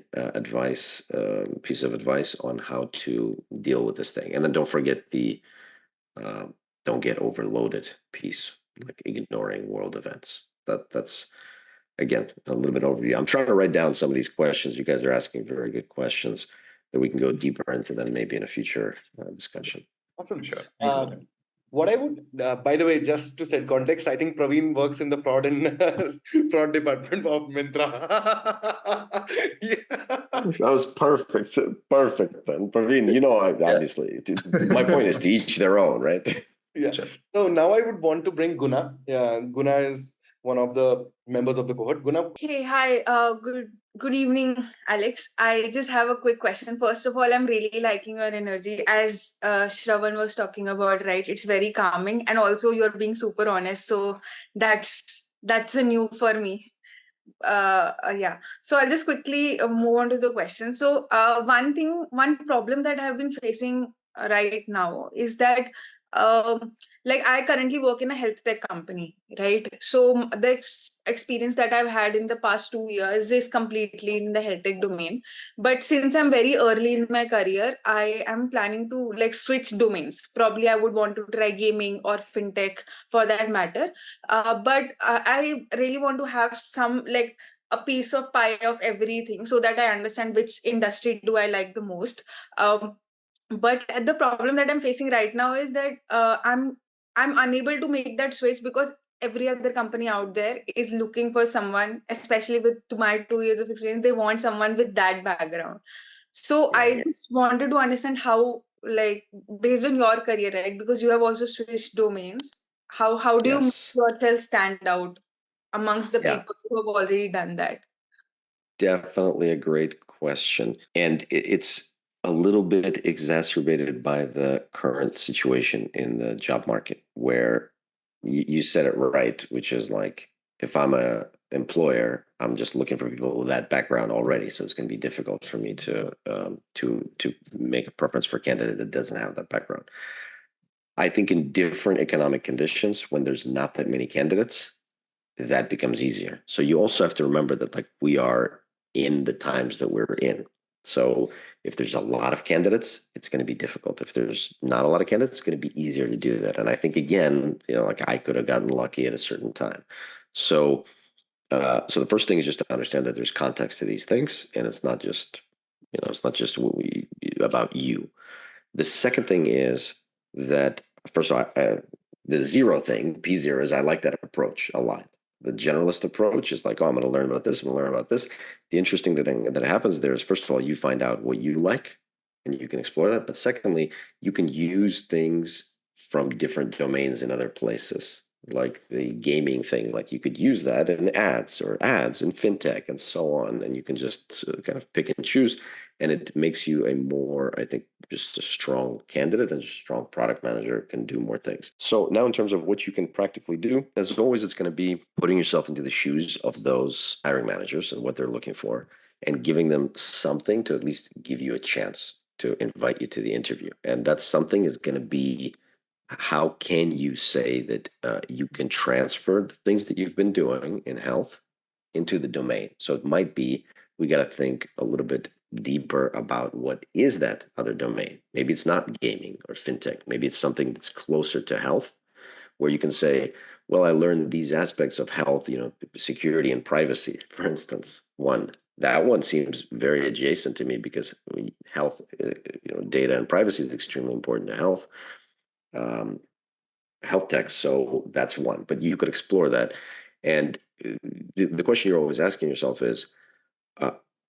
piece of advice on how to deal with this thing. And then don't forget the don't get overloaded piece, like ignoring world events. That's again a little bit overview. I'm trying to write down some of these questions. You guys are asking very good questions that we can go deeper into them maybe in a future discussion.
Awesome.
Sure.
What I would, by the way, just to set context, I think Praveen works in the fraud and fraud department of Myntra.
That was perfect. Perfect then. Praveen, obviously, my point is to each their own, right?
Yeah.
Sure.
So now I would want to bring Guna. Yeah, Guna is one of the members of the cohort. Guna.
Hey, hi. Good evening, Alex. I just have a quick question. First of all, I'm really liking your energy, as Shravan was talking about, right? It's very calming, and also you're being super honest. So that's a new for me. Yeah. So I'll just quickly move on to the question. So one problem that I have been facing right now is that like I currently work in a health tech company, right? So the experience that I've had in the past 2 years is completely in the health tech domain. But since I'm very early in my career, I am planning to like switch domains. Probably I would want to try gaming or fintech for that matter. But I really want to have some like a piece of pie of everything so that I understand which industry do I like the most. But the problem that I'm facing right now is that I'm unable to make that switch because every other company out there is looking for someone, especially with to my 2 years of experience. They want someone with that background. So I just wanted to understand how, like, based on your career, right? Because you have also switched domains. How do you make
Yes.
yourself stand out amongst the
Yeah.
people who have already done that?
Definitely a great question. And it's a little bit exacerbated by the current situation in the job market, where you said it right, which is like, if I'm a employer, I'm just looking for people with that background already. So it's going to be difficult for me to make a preference for a candidate that doesn't have that background. I think in different economic conditions, when there's not that many candidates, that becomes easier. So you also have to remember that, like, we are in the times that we're in. So if there's a lot of candidates, it's going to be difficult. If there's not a lot of candidates, it's going to be easier to do that. And I think, again, like, I could have gotten lucky at a certain time. So so the first thing is just to understand that there's context to these things, and it's not just about you. The second thing is that, first of all, the zero thing, P0, is I like that approach a lot. The generalist approach is like, oh, I'm going to learn about this, I'm going to learn about this. The interesting thing that happens there is, first of all, you find out what you like and you can explore that. But secondly, you can use things from different domains in other places, like the gaming thing. Like, you could use that in ads in fintech and so on. And you can just kind of pick and choose. And it makes you a more, I think, just a strong candidate, and a strong product manager can do more things. So now, in terms of what you can practically do, as always, it's going to be putting yourself into the shoes of those hiring managers and what they're looking for, and giving them something to at least give you a chance to invite you to the interview. And that something is going to be, how can you say that you can transfer the things that you've been doing in health into the domain? So it might be, we got to think a little bit deeper about what is that other domain. Maybe it's not gaming or fintech. Maybe it's something that's closer to health, where you can say, well, I learned these aspects of health, security and privacy, for instance. That one seems very adjacent to me, because health, data and privacy is extremely important to health. Health tech. So that's one, but you could explore that. And the question you're always asking yourself is,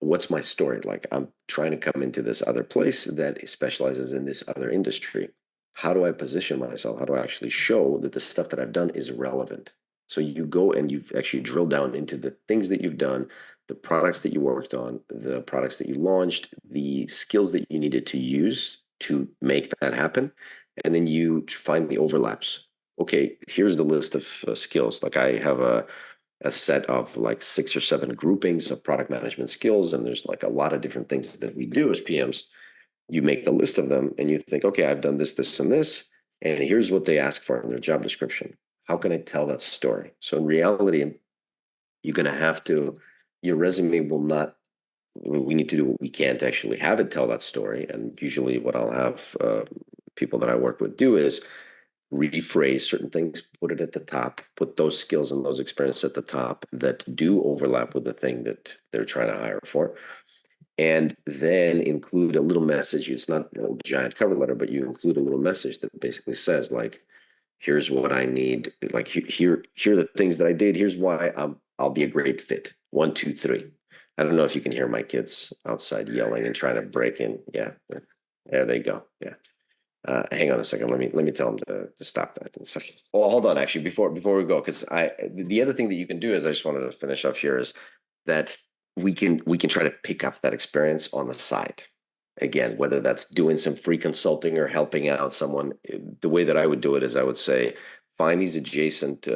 what's my story? Like, I'm trying to come into this other place that specializes in this other industry. How do I position myself? How do I actually show that the stuff that I've done is relevant? So you go and you've actually drilled down into the things that you've done, the products that you worked on, the products that you launched, the skills that you needed to use to make that happen. And then you find the overlaps. Okay, here's the list of skills. Like, I have a set of like 6 or 7 groupings of product management skills, and there's like a lot of different things that we do as PMs. You make a list of them and you think, okay, I've done this, this, and this, and here's what they ask for in their job description. How can I tell that story? So in reality, you're going to have to, your resume will not, we need to do what we can to actually have it tell that story. And usually what I'll have people that I work with do is rephrase certain things, put it at the top, put those skills and those experiences at the top that do overlap with the thing that they're trying to hire for. And then include a little message. It's not a giant cover letter, but you include a little message that basically says, like, Here's what I need. Like here are the things that I did. Here's why I'll be a great fit. 1, 2, 3. I don't know if you can hear my kids outside yelling and trying to break in. Yeah, there they go. Yeah. Hang on a second. Let me tell them to stop that. Well, hold on. Actually, before we go, because the other thing that you can do is I just wanted to finish up here is that we can try to pick up that experience on the side. Again, whether that's doing some free consulting or helping out someone. The way that I would do it is I would say find these adjacent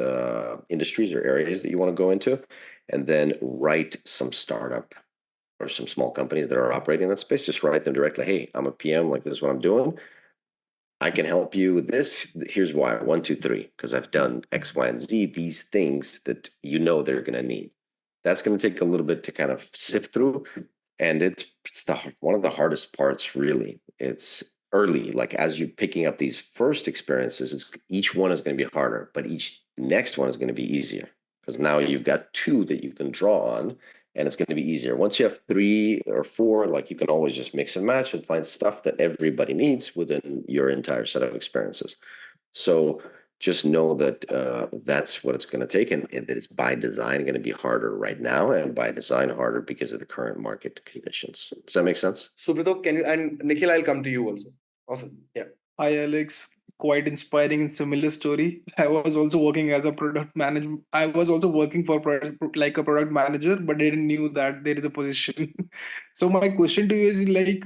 industries or areas that you want to go into, and then write some startup or some small companies that are operating in that space. Just write them directly. Hey, I'm a PM. Like, this is what I'm doing. I can help you with this. Here's why. 1, 2, 3. Because I've done X, Y, and Z. These things that they're going to need. That's going to take a little bit to kind of sift through, and it's one of the hardest parts. Really, it's early. Like, as you're picking up these first experiences, each one is going to be harder, but each next one is going to be easier because now you've got 2 that you can draw on, and it's going to be easier. Once you have 3 or 4, like, you can always just mix and match and find stuff that everybody needs within your entire set of experiences. So just know that that's what it's going to take, and that it's by design going to be harder right now, and by design harder because of the current market conditions. Does that make sense?
Subrito, can you, and Nikhil, I'll come to you also. Awesome. Yeah.
Hi, Alex. Quite inspiring and similar story. I was also working as a product manager. I was also working for like a product manager, but I didn't knew that there is a position. So my question to you is like,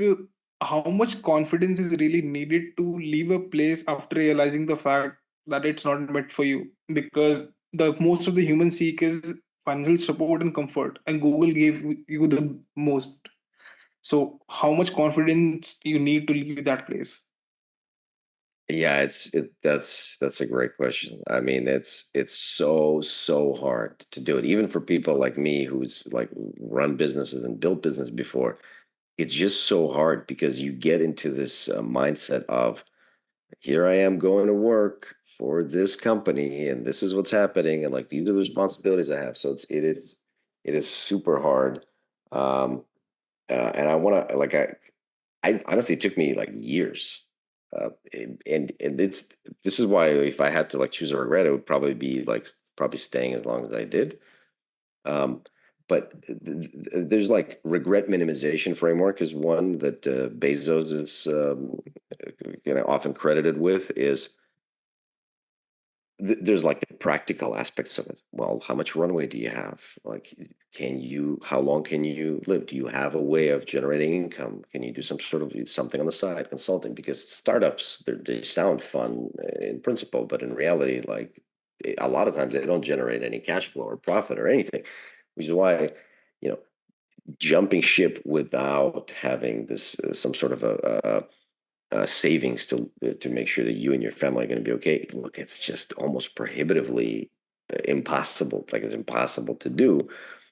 how much confidence is really needed to leave a place after realizing the fact that it's not meant for you? Because the most of the human seek is financial support and comfort, and Google gave you the most. So how much confidence you need to leave that place?
Yeah, that's a great question. I mean, it's so hard to do it, even for people like me who's like run businesses and built business before. It's just so hard because you get into this mindset of, here I am going to work for this company, and this is what's happening, and like, these are the responsibilities I have. So it is super hard. And I want to, like, I honestly, it took me like years. And this is why, if I had to like choose a regret, it would probably be like probably staying as long as I did. But there's like regret minimization framework is one that Bezos is often credited with. Is there's like the practical aspects of it. Well, how much runway do you have? Like, how long can you live? Do you have a way of generating income? Can you do some sort of something on the side, consulting? Because startups, they sound fun in principle, but in reality, like, a lot of times they don't generate any cash flow or profit or anything, which is why, jumping ship without having this some sort of a savings to make sure that you and your family are going to be okay. Look, it's just almost prohibitively impossible. Like, it's impossible to do.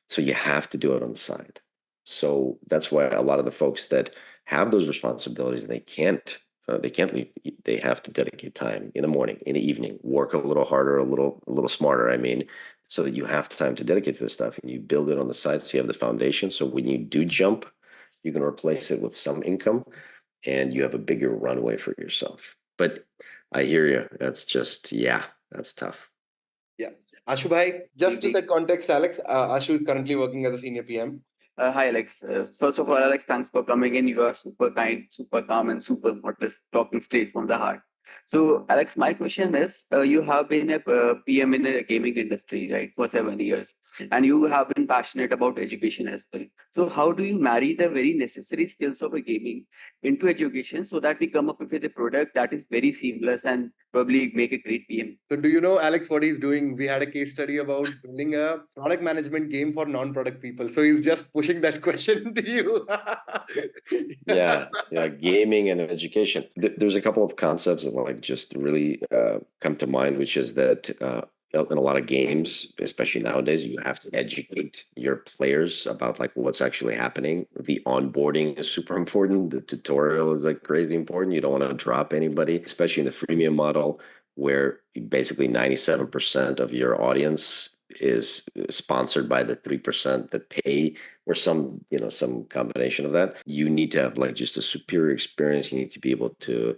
So you have to do it on the side. So that's why a lot of the folks that have those responsibilities, they can't leave. They have to dedicate time in the morning, in the evening, work a little harder, a little smarter. I mean, so that you have time to dedicate to this stuff, and you build it on the side so you have the foundation. So when you do jump, you can replace it with some income, and you have a bigger runway for yourself. But I hear you. That's just, yeah, that's tough.
Yeah. Ashu bhai, just to set context, Alex, Ashu is currently working as a senior PM.
Hi, Alex. First of all, Alex, thanks for coming in. You are super kind, super calm, and super modest, talking straight from the heart. So, Alex, my question is, you have been a PM in the gaming industry, right, for 7 years, and you have been passionate about education as well. So, how do you marry the very necessary skills of a gaming into education so that we come up with a product that is very seamless and probably make a great PM?
So do you know, Alex, what he's doing? We had a case study about building a product management game for non-product people. So he's just pushing that question to you.
Yeah, gaming and education. There's a couple of concepts that like just really come to mind, which is that in a lot of games, especially nowadays, you have to educate your players about like what's actually happening. The onboarding is super important. The tutorial is like crazy important. You don't want to drop anybody, especially in the freemium model, where basically 97% of your audience is sponsored by the 3% that pay, or some combination of that. You need to have like just a superior experience. You need to be able to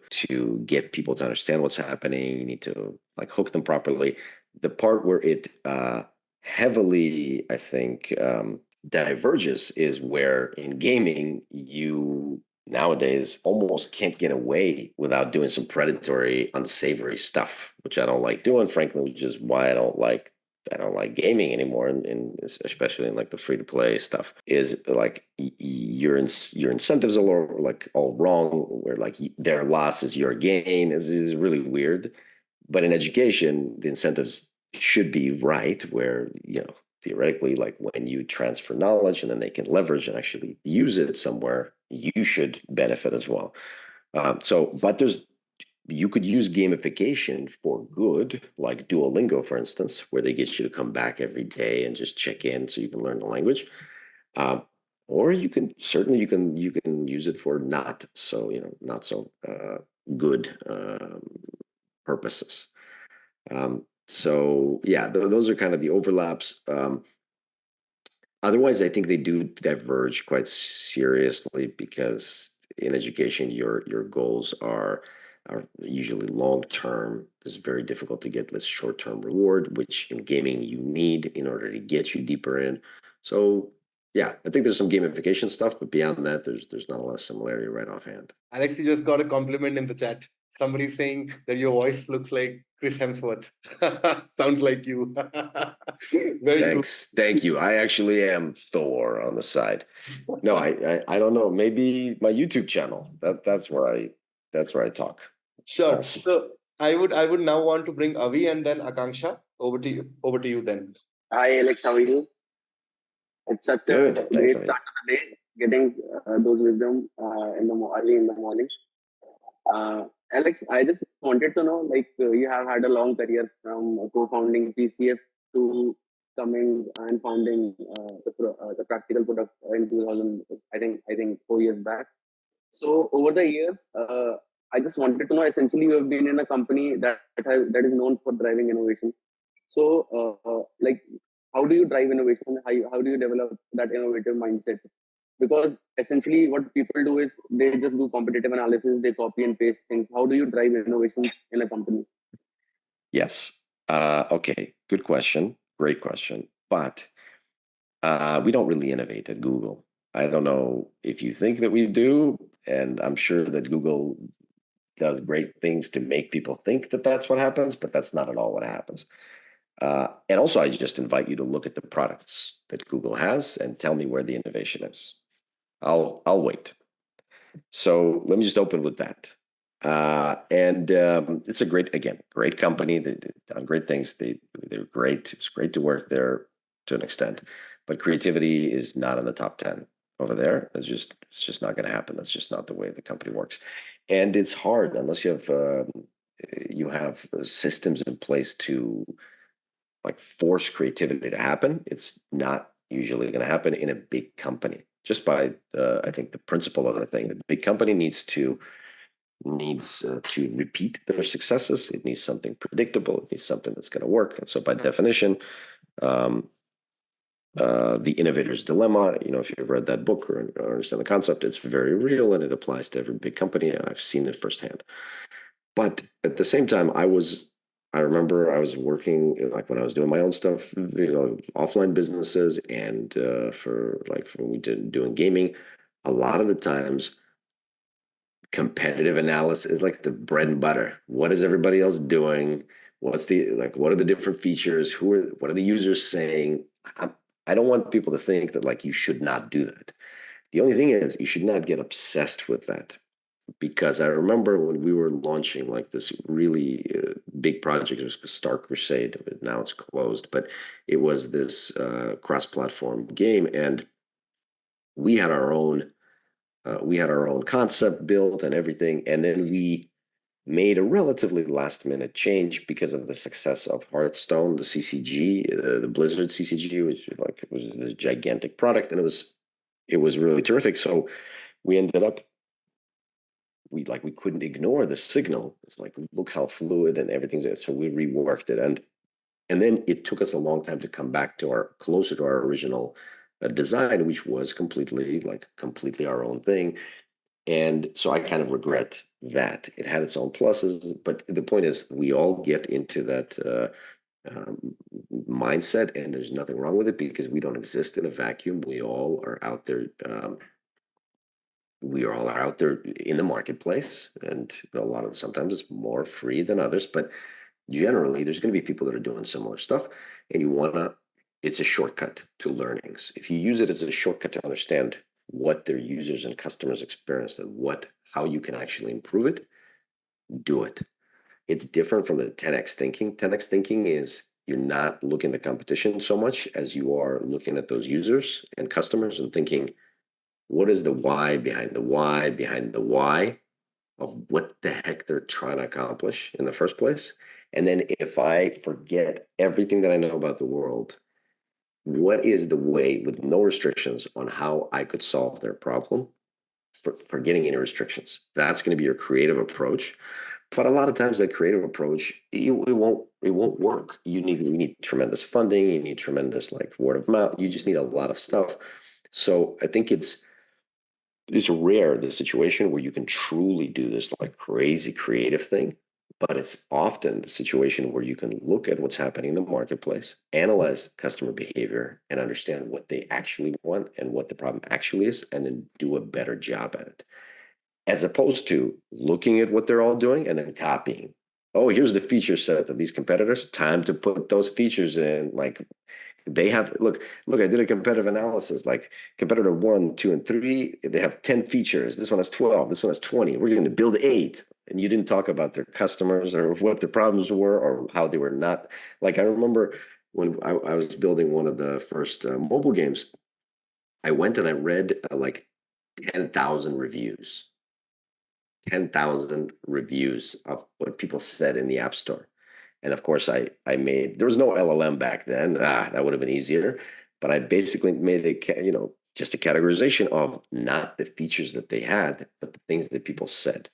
get people to understand what's happening. You need to like hook them properly. The part where it heavily, I think, diverges is where in gaming you nowadays almost can't get away without doing some predatory, unsavory stuff, which I don't like doing, frankly, which is why I don't like gaming anymore, and especially in like the free to play stuff. Is like your incentives are like all wrong, where like their loss is your gain is really weird. But in education, the incentives should be right, where theoretically, like when you transfer knowledge and then they can leverage and actually use it somewhere, you should benefit as well. But you could use gamification for good, like Duolingo, for instance, where they get you to come back every day and just check in so you can learn the language. Or you can use it for not so good purposes. So yeah, those are kind of the overlaps. Otherwise, I think they do diverge quite seriously, because in education, your goals are usually long term. It's very difficult to get this short term reward, which in gaming you need in order to get you deeper in. So yeah, I think there's some gamification stuff, but beyond that, there's not a lot of similarity right offhand.
Alex, you just got a compliment in the chat. Somebody's saying that your voice looks like Chris Hemsworth. Sounds like you. Very
Thanks. Thank you. I actually am Thor on the side. No, I don't know. Maybe my YouTube channel. That's where I talk.
Sure. So I would now want to bring Avi and then Akanksha. Over to you. Over to you then.
Hi Alex, how are you? It's such
Good.
a
Thanks,
great
Avi.
start to the day, getting those wisdom early in the morning. Alex, I just wanted to know, like, you have had a long career from co-founding PCF to coming and founding the practical product in 2000. I think 4 years back. So over the years, I just wanted to know. Essentially, you have been in a company that is known for driving innovation. So, like, how do you drive innovation? How do you develop that innovative mindset? Because essentially, what people do is they just do competitive analysis, they copy and paste things. How do you drive innovation in a company?
Yes. Okay. Good question. Great question. But we don't really innovate at Google. I don't know if you think that we do, and I'm sure that Google does great things to make people think that that's what happens, but that's not at all what happens. And also, I just invite you to look at the products that Google has and tell me where the innovation is. I'll wait. So let me just open with that. And it's a great company. They've done great things. They're great. It's great to work there to an extent, but creativity is not in the top 10 over there. It's just not going to happen. That's just not the way the company works. And it's hard unless you have systems in place to like force creativity to happen. It's not usually going to happen in a big company, just by I think the principle of the thing. The big company needs to repeat their successes. It needs something predictable. It needs something that's going to work. And so by definition, the innovator's dilemma, if you've read that book or understand the concept, it's very real and it applies to every big company. And I've seen it firsthand. But at the same time, I remember I was working, like when I was doing my own stuff, offline businesses, and for when we did doing gaming, a lot of the times competitive analysis is like the bread and butter. What is everybody else doing? What are the different features? What are the users saying? I don't want people to think that like you should not do that. The only thing is you should not get obsessed with that. Because I remember when we were launching like this really big project, it was Star Crusade. Now it's closed, but it was this cross-platform game, and we had our own concept built and everything, and then we made a relatively last-minute change because of the success of Hearthstone, the CCG, the Blizzard CCG, which it was a gigantic product, and it was really terrific. So we ended up. We couldn't ignore the signal. It's like, look how fluid and everything's there. So we reworked it, and then it took us a long time to come back to closer to our original design, which was completely our own thing. And so I kind of regret that. It had its own pluses, but the point is we all get into that mindset, and there's nothing wrong with it because we don't exist in a vacuum. We all are out there. We are all out there in the marketplace, and sometimes it's more free than others, but generally there's going to be people that are doing similar stuff, and it's a shortcut to learnings. If you use it as a shortcut to understand what their users and customers experienced and how you can actually improve it, do it. It's different from the 10x thinking. 10x thinking is you're not looking at competition so much as you are looking at those users and customers and thinking, what is the why behind the why behind the why of what the heck they're trying to accomplish in the first place? And then if I forget everything that I know about the world, what is the way with no restrictions on how I could solve their problem? Forgetting any restrictions. That's going to be your creative approach. But a lot of times that creative approach, it won't work. You need tremendous funding, you need tremendous like word of mouth, you just need a lot of stuff. So I think it's rare the situation where you can truly do this like crazy creative thing, but it's often the situation where you can look at what's happening in the marketplace, analyze customer behavior, and understand what they actually want and what the problem actually is, and then do a better job at it. As opposed to looking at what they're all doing and then copying. Oh, here's the feature set of these competitors. Time to put those features in. Like they have, look, I did a competitive analysis, like competitor 1, 2, and 3, they have 10 features. This one has 12, this one has 20. We're going to build 8. And you didn't talk about their customers or what the problems were or how they were not. Like I remember when I was building one of the first mobile games, I went and I read like 10,000 reviews. 10,000 reviews of what people said in the App Store. And of course, there was no LLM back then. That would have been easier. But I basically made just a categorization of not the features that they had, but the things that people said.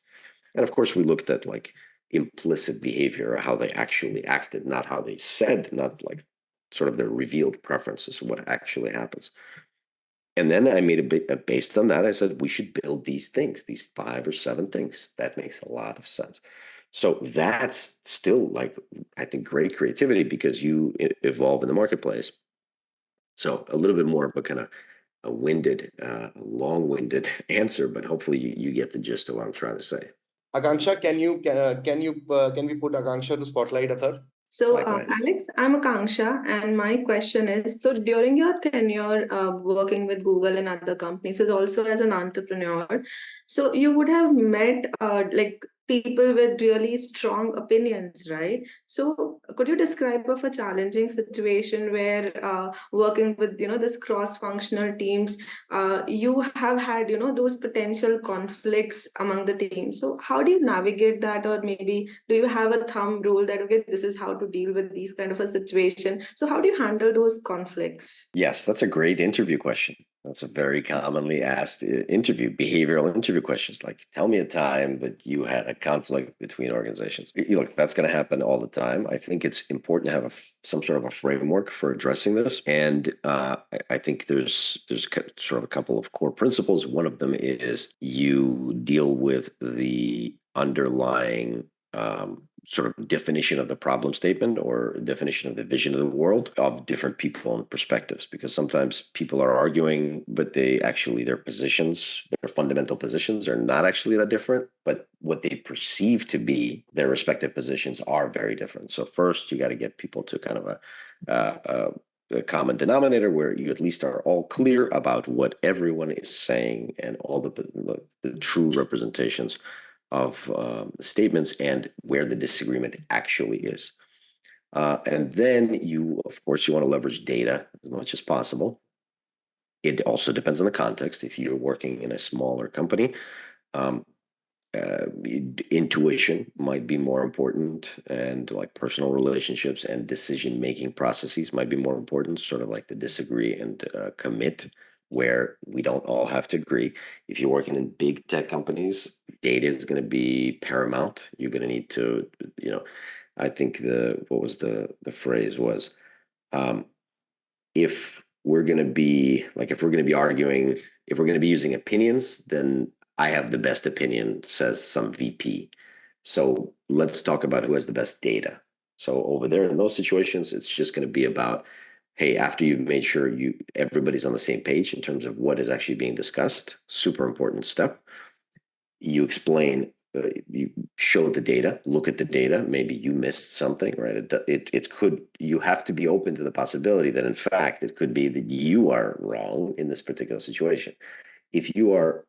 And of course, we looked at like implicit behavior, or how they actually acted, not how they said, not like sort of their revealed preferences, what actually happens. And then I made based on that, I said, we should build these things, these 5 or 7 things. That makes a lot of sense. So that's still like, I think, great creativity because you evolve in the marketplace. So a little bit more of a kind of a long-winded answer, but hopefully you get the gist of what I'm trying to say.
Akanksha, can we put Akanksha to spotlight Athar?
So, Alex, I'm Akanksha, and my question is, so during your tenure working with Google and other companies, as also as an entrepreneur, so you would have met like people with really strong opinions, right? So could you describe of a challenging situation where working with, this cross-functional teams, you have had, those potential conflicts among the team. So how do you navigate that? Or maybe do you have a thumb rule that, okay, this is how to deal with these kind of a situation? So how do you handle those conflicts?
Yes, that's a great interview question. That's a very commonly asked behavioral interview questions. Like, tell me a time that you had a conflict between organizations. Look, that's going to happen all the time. I think it's important to have some sort of a framework for addressing this. And I think there's sort of a couple of core principles. One of them is you deal with the underlying sort of definition of the problem statement or definition of the vision of the world of different people and perspectives, because sometimes people are arguing, but their fundamental positions are not actually that different, but what they perceive to be their respective positions are very different. So first, you got to get people to kind of a common denominator where you at least are all clear about what everyone is saying and all the true representations of statements and where the disagreement actually is. And then of course, you want to leverage data as much as possible. It also depends on the context. If you're working in a smaller company, intuition might be more important, and like personal relationships and decision-making processes might be more important, sort of like the disagree and commit, where we don't all have to agree. If you're working in big tech companies, data is going to be paramount. You're going to need to, I think what was the phrase was, if we're going to be arguing, if we're going to be using opinions, then I have the best opinion, says some VP. So let's talk about who has the best data. So over there in those situations, it's just going to be about, hey, after you've made sure everybody's on the same page in terms of what is actually being discussed, super important step. You explain, you show the data, look at the data. Maybe you missed something, right? It could, you have to be open to the possibility that in fact it could be that you are wrong in this particular situation. If you are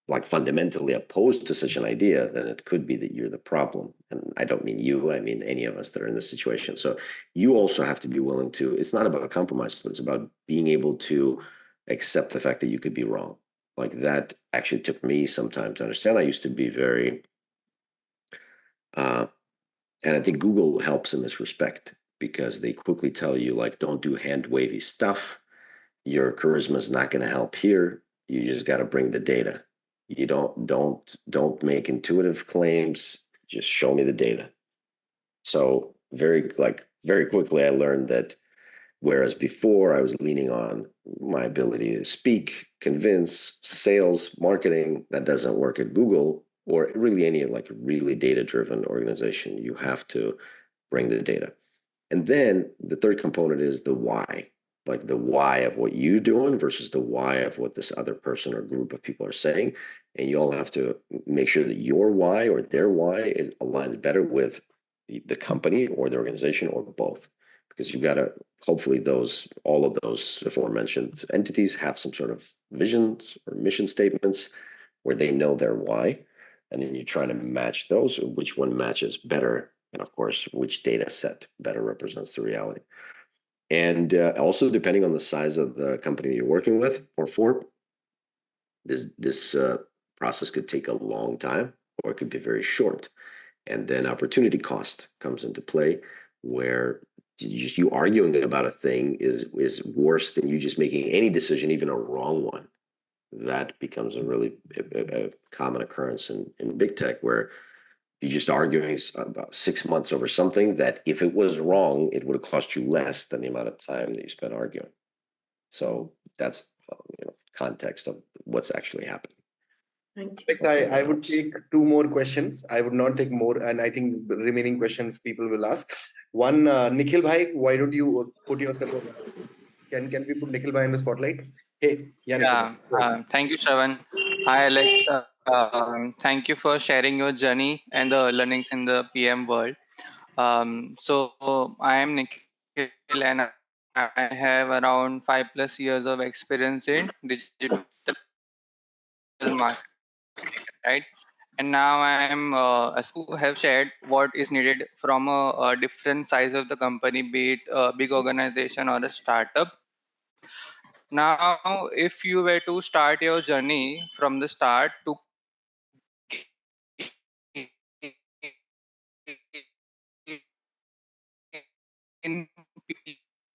like fundamentally opposed to such an idea, then it could be that you're the problem. And I don't mean you, I mean any of us that are in this situation. So you also have to be willing to, it's not about a compromise, but it's about being able to accept the fact that you could be wrong. Like that actually took me some time to understand. I used to be very, and I think Google helps in this respect because they quickly tell you like, don't do hand wavy stuff. Your charisma is not going to help here. You just got to bring the data. You don't make intuitive claims. Just show me the data. So very quickly, I learned that whereas before I was leaning on my ability to speak, convince, sales, marketing, that doesn't work at Google or really any like really data-driven organization. You have to bring the data. And then the third component is the why, like the why of what you're doing versus the why of what this other person or group of people are saying. And you all have to make sure that your why or their why is aligned better with the company or the organization or both. Because you've got to, hopefully all of those aforementioned entities have some sort of visions or mission statements where they know their why. And then you try to match those, which one matches better, and of course, which data set better represents the reality. And also, depending on the size of the company you're working with or for, this process could take a long time or it could be very short. And then opportunity cost comes into play, where you arguing about a thing is worse than you just making any decision, even a wrong one. That becomes a really a common occurrence in big tech, where you're just arguing about 6 months over something that if it was wrong, it would have cost you less than the amount of time that you spent arguing. So that's context of what's actually happening.
I would take two more questions. I would not take more, and I think the remaining questions people will ask. One, Nikhil Bhai, why don't you put yourself on? Can we put Nikhil Bhai in the spotlight? Hey,
yeah. Thank you, Shravan. Hi, Alex. Thank you for sharing your journey and the learnings in the PM world. So I am Nikhil, and I have around 5+ years of experience in digital marketing, right? And now I am, as you have shared, what is needed from a different size of the company, be it a big organization or a startup. Now, if you were to start your journey from the start to in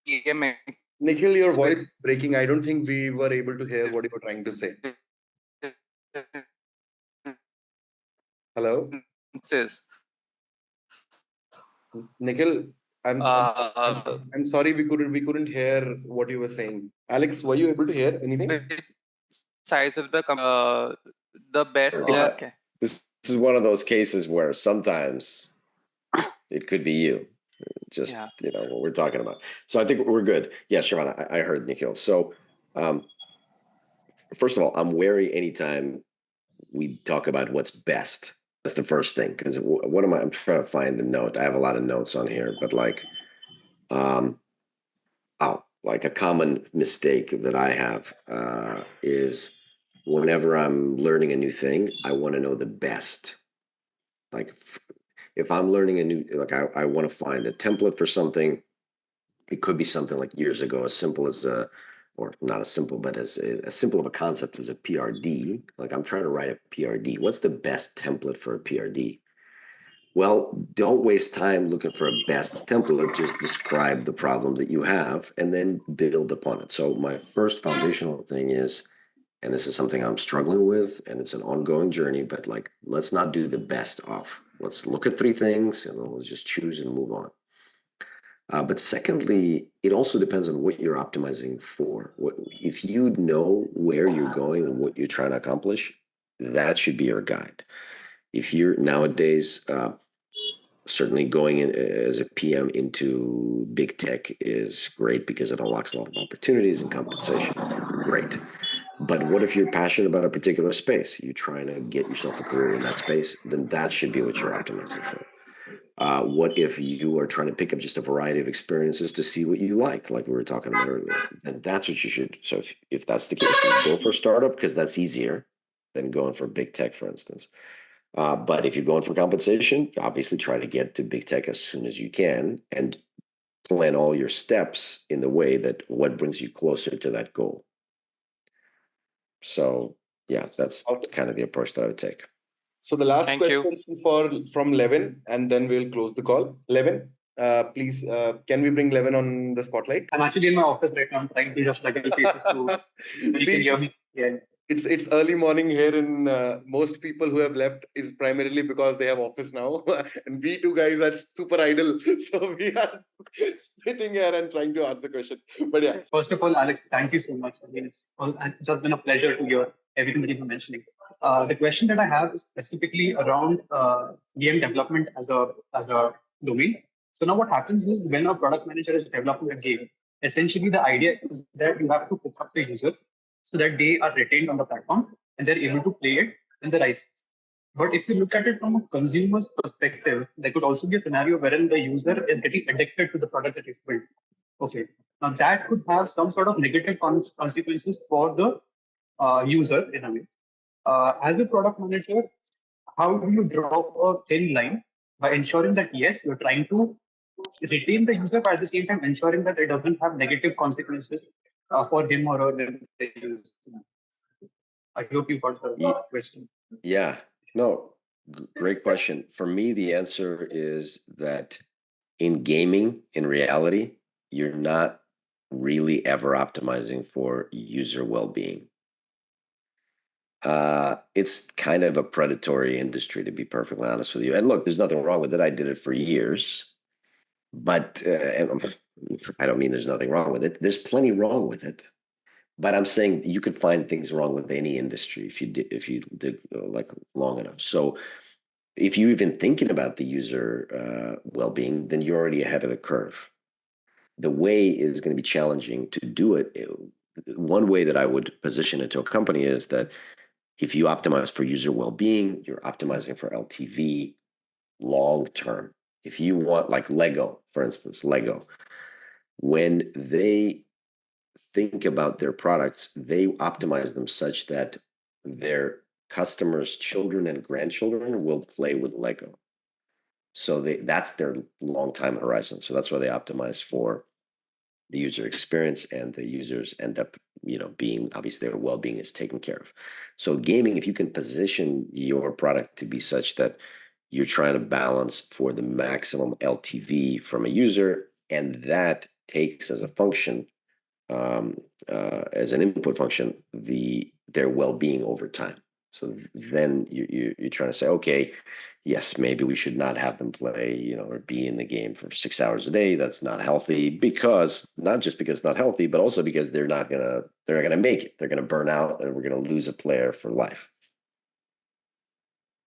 PM,
Nikhil, your voice breaking. I don't think we were able to hear what you were trying to say. Hello, Nikhil. I'm sorry we couldn't hear what you were saying. Alex, were you able to hear anything?
Size of the best. Okay.
This is one of those cases where sometimes it could be you. Just what we're talking about. So I think we're good. Yeah, Sharon, I heard Nikhil. So first of all, I'm wary anytime we talk about what's best. That's the first thing, because I'm trying to find the note. I have a lot of notes on here, but like a common mistake that I have is whenever I'm learning a new thing, I want to know the best. Like if I'm learning a new, like I want to find a template for something. It could be something like years ago, as simple as or not as simple, but as simple of a concept as a PRD. Like I'm trying to write a PRD. What's the best template for a PRD? Well, don't waste time looking for a best template. Just describe the problem that you have and then build upon it. So my first foundational thing is, and this is something I'm struggling with, and it's an ongoing journey, but like, let's not do the best off. Let's look at 3 things and then let's just choose and move on. But secondly, it also depends on what you're optimizing for. If you know where you're going and what you're trying to accomplish, that should be your guide. If you're nowadays, certainly going in as a PM into big tech is great because it unlocks a lot of opportunities and compensation. Great. But what if you're passionate about a particular space? You're trying to get yourself a career in that space, then that should be what you're optimizing for. What if you are trying to pick up just a variety of experiences to see what you like we were talking about earlier? Then that's what you should. So if that's the case, then go for a startup because that's easier than going for big tech, for instance. But if you're going for compensation, obviously try to get to big tech as soon as you can and plan all your steps in the way that what brings you closer to that goal. So yeah, that's kind of the approach that I would take.
So the last
Thank you.
question from Levin, and then we'll close the call. Levin, please, can we bring Levin on the spotlight?
I'm actually in my office right now. I'm trying to just juggle faces to you can hear me. Yeah.
It's early morning here, and most people who have left is primarily because they have office now, and we two guys are super idle, so we are sitting here and trying to answer questions. But yeah,
First of all, Alex, thank you so much. I mean, it's just been a pleasure to hear everything that you've been mentioning. The question that I have is specifically around game development as a domain. So now what happens is when a product manager is developing a game, essentially the idea is that you have to hook up the user so that they are retained on the platform and they're able to play it in the right sense. But if you look at it from a consumer's perspective, there could also be a scenario wherein the user is getting addicted to the product that is built. Okay, now that could have some sort of negative consequences for the user in a way. As a product manager, how do you draw a thin line by ensuring that yes, you're trying to retain the user, but at the same time ensuring that it doesn't have negative consequences for him or her when they use. I hope you got the question.
Yeah, no, great question. For me, the answer is that in gaming, in reality, you're not really ever optimizing for user well-being. It's kind of a predatory industry, to be perfectly honest with you. And look, there's nothing wrong with it. I did it for years, but and I don't mean there's nothing wrong with it. There's plenty wrong with it. But I'm saying you could find things wrong with any industry if you did like long enough. So if you're even thinking about the user well-being, then you're already ahead of the curve. The way is going to be challenging to do it. One way that I would position it to a company is that if you optimize for user well-being, you're optimizing for LTV long term. If you want, like Lego, for instance, Lego, when they think about their products, they optimize them such that their customers' children and grandchildren will play with Lego. So that's their long time horizon. So that's why they optimize for the user experience, and the users end up, being, obviously their well-being is taken care of. So gaming, if you can position your product to be such that you're trying to balance for the maximum LTV from a user, and that takes as a function, as an input function, their well-being over time. So then you're trying to say, okay, yes, maybe we should not have them play, or be in the game for 6 hours a day. That's not healthy, because not just because it's not healthy, but also because they're not gonna make it. They're gonna burn out, and we're gonna lose a player for life.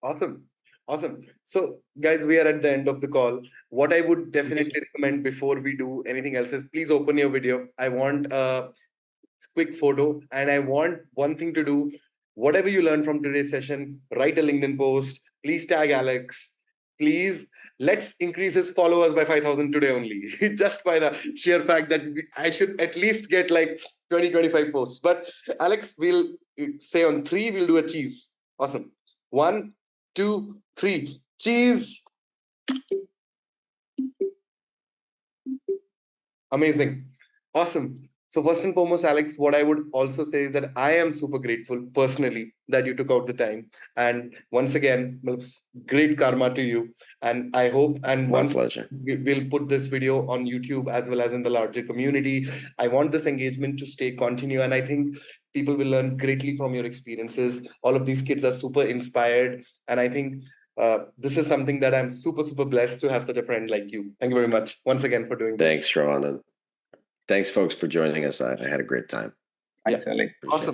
Awesome. So guys, we are at the end of the call. What I would definitely recommend before we do anything else is please open your video. I want a quick photo, and I want one thing to do. Whatever you learned from today's session, write a LinkedIn post. Please tag Alex. Please, let's increase his followers by 5,000 today only. Just by the sheer fact that I should at least get like 20, 25 posts. But Alex, we'll say on 3, we'll do a cheese. Awesome. 1, 2, 3. Cheese. Amazing. Awesome. So first and foremost, Alex, what I would also say is that I am super grateful personally that you took out the time. And once again, great karma to you. And I hope, and
My pleasure.
We'll put this video on YouTube as well as in the larger community. I want this engagement to continue. And I think people will learn greatly from your experiences. All of these kids are super inspired. And I think this is something that I'm super, super blessed to have such a friend like you. Thank you very much once again for doing this.
Thanks, Shravan. Thanks, folks, for joining us. I had a great time.
Thanks, Alex.
Awesome.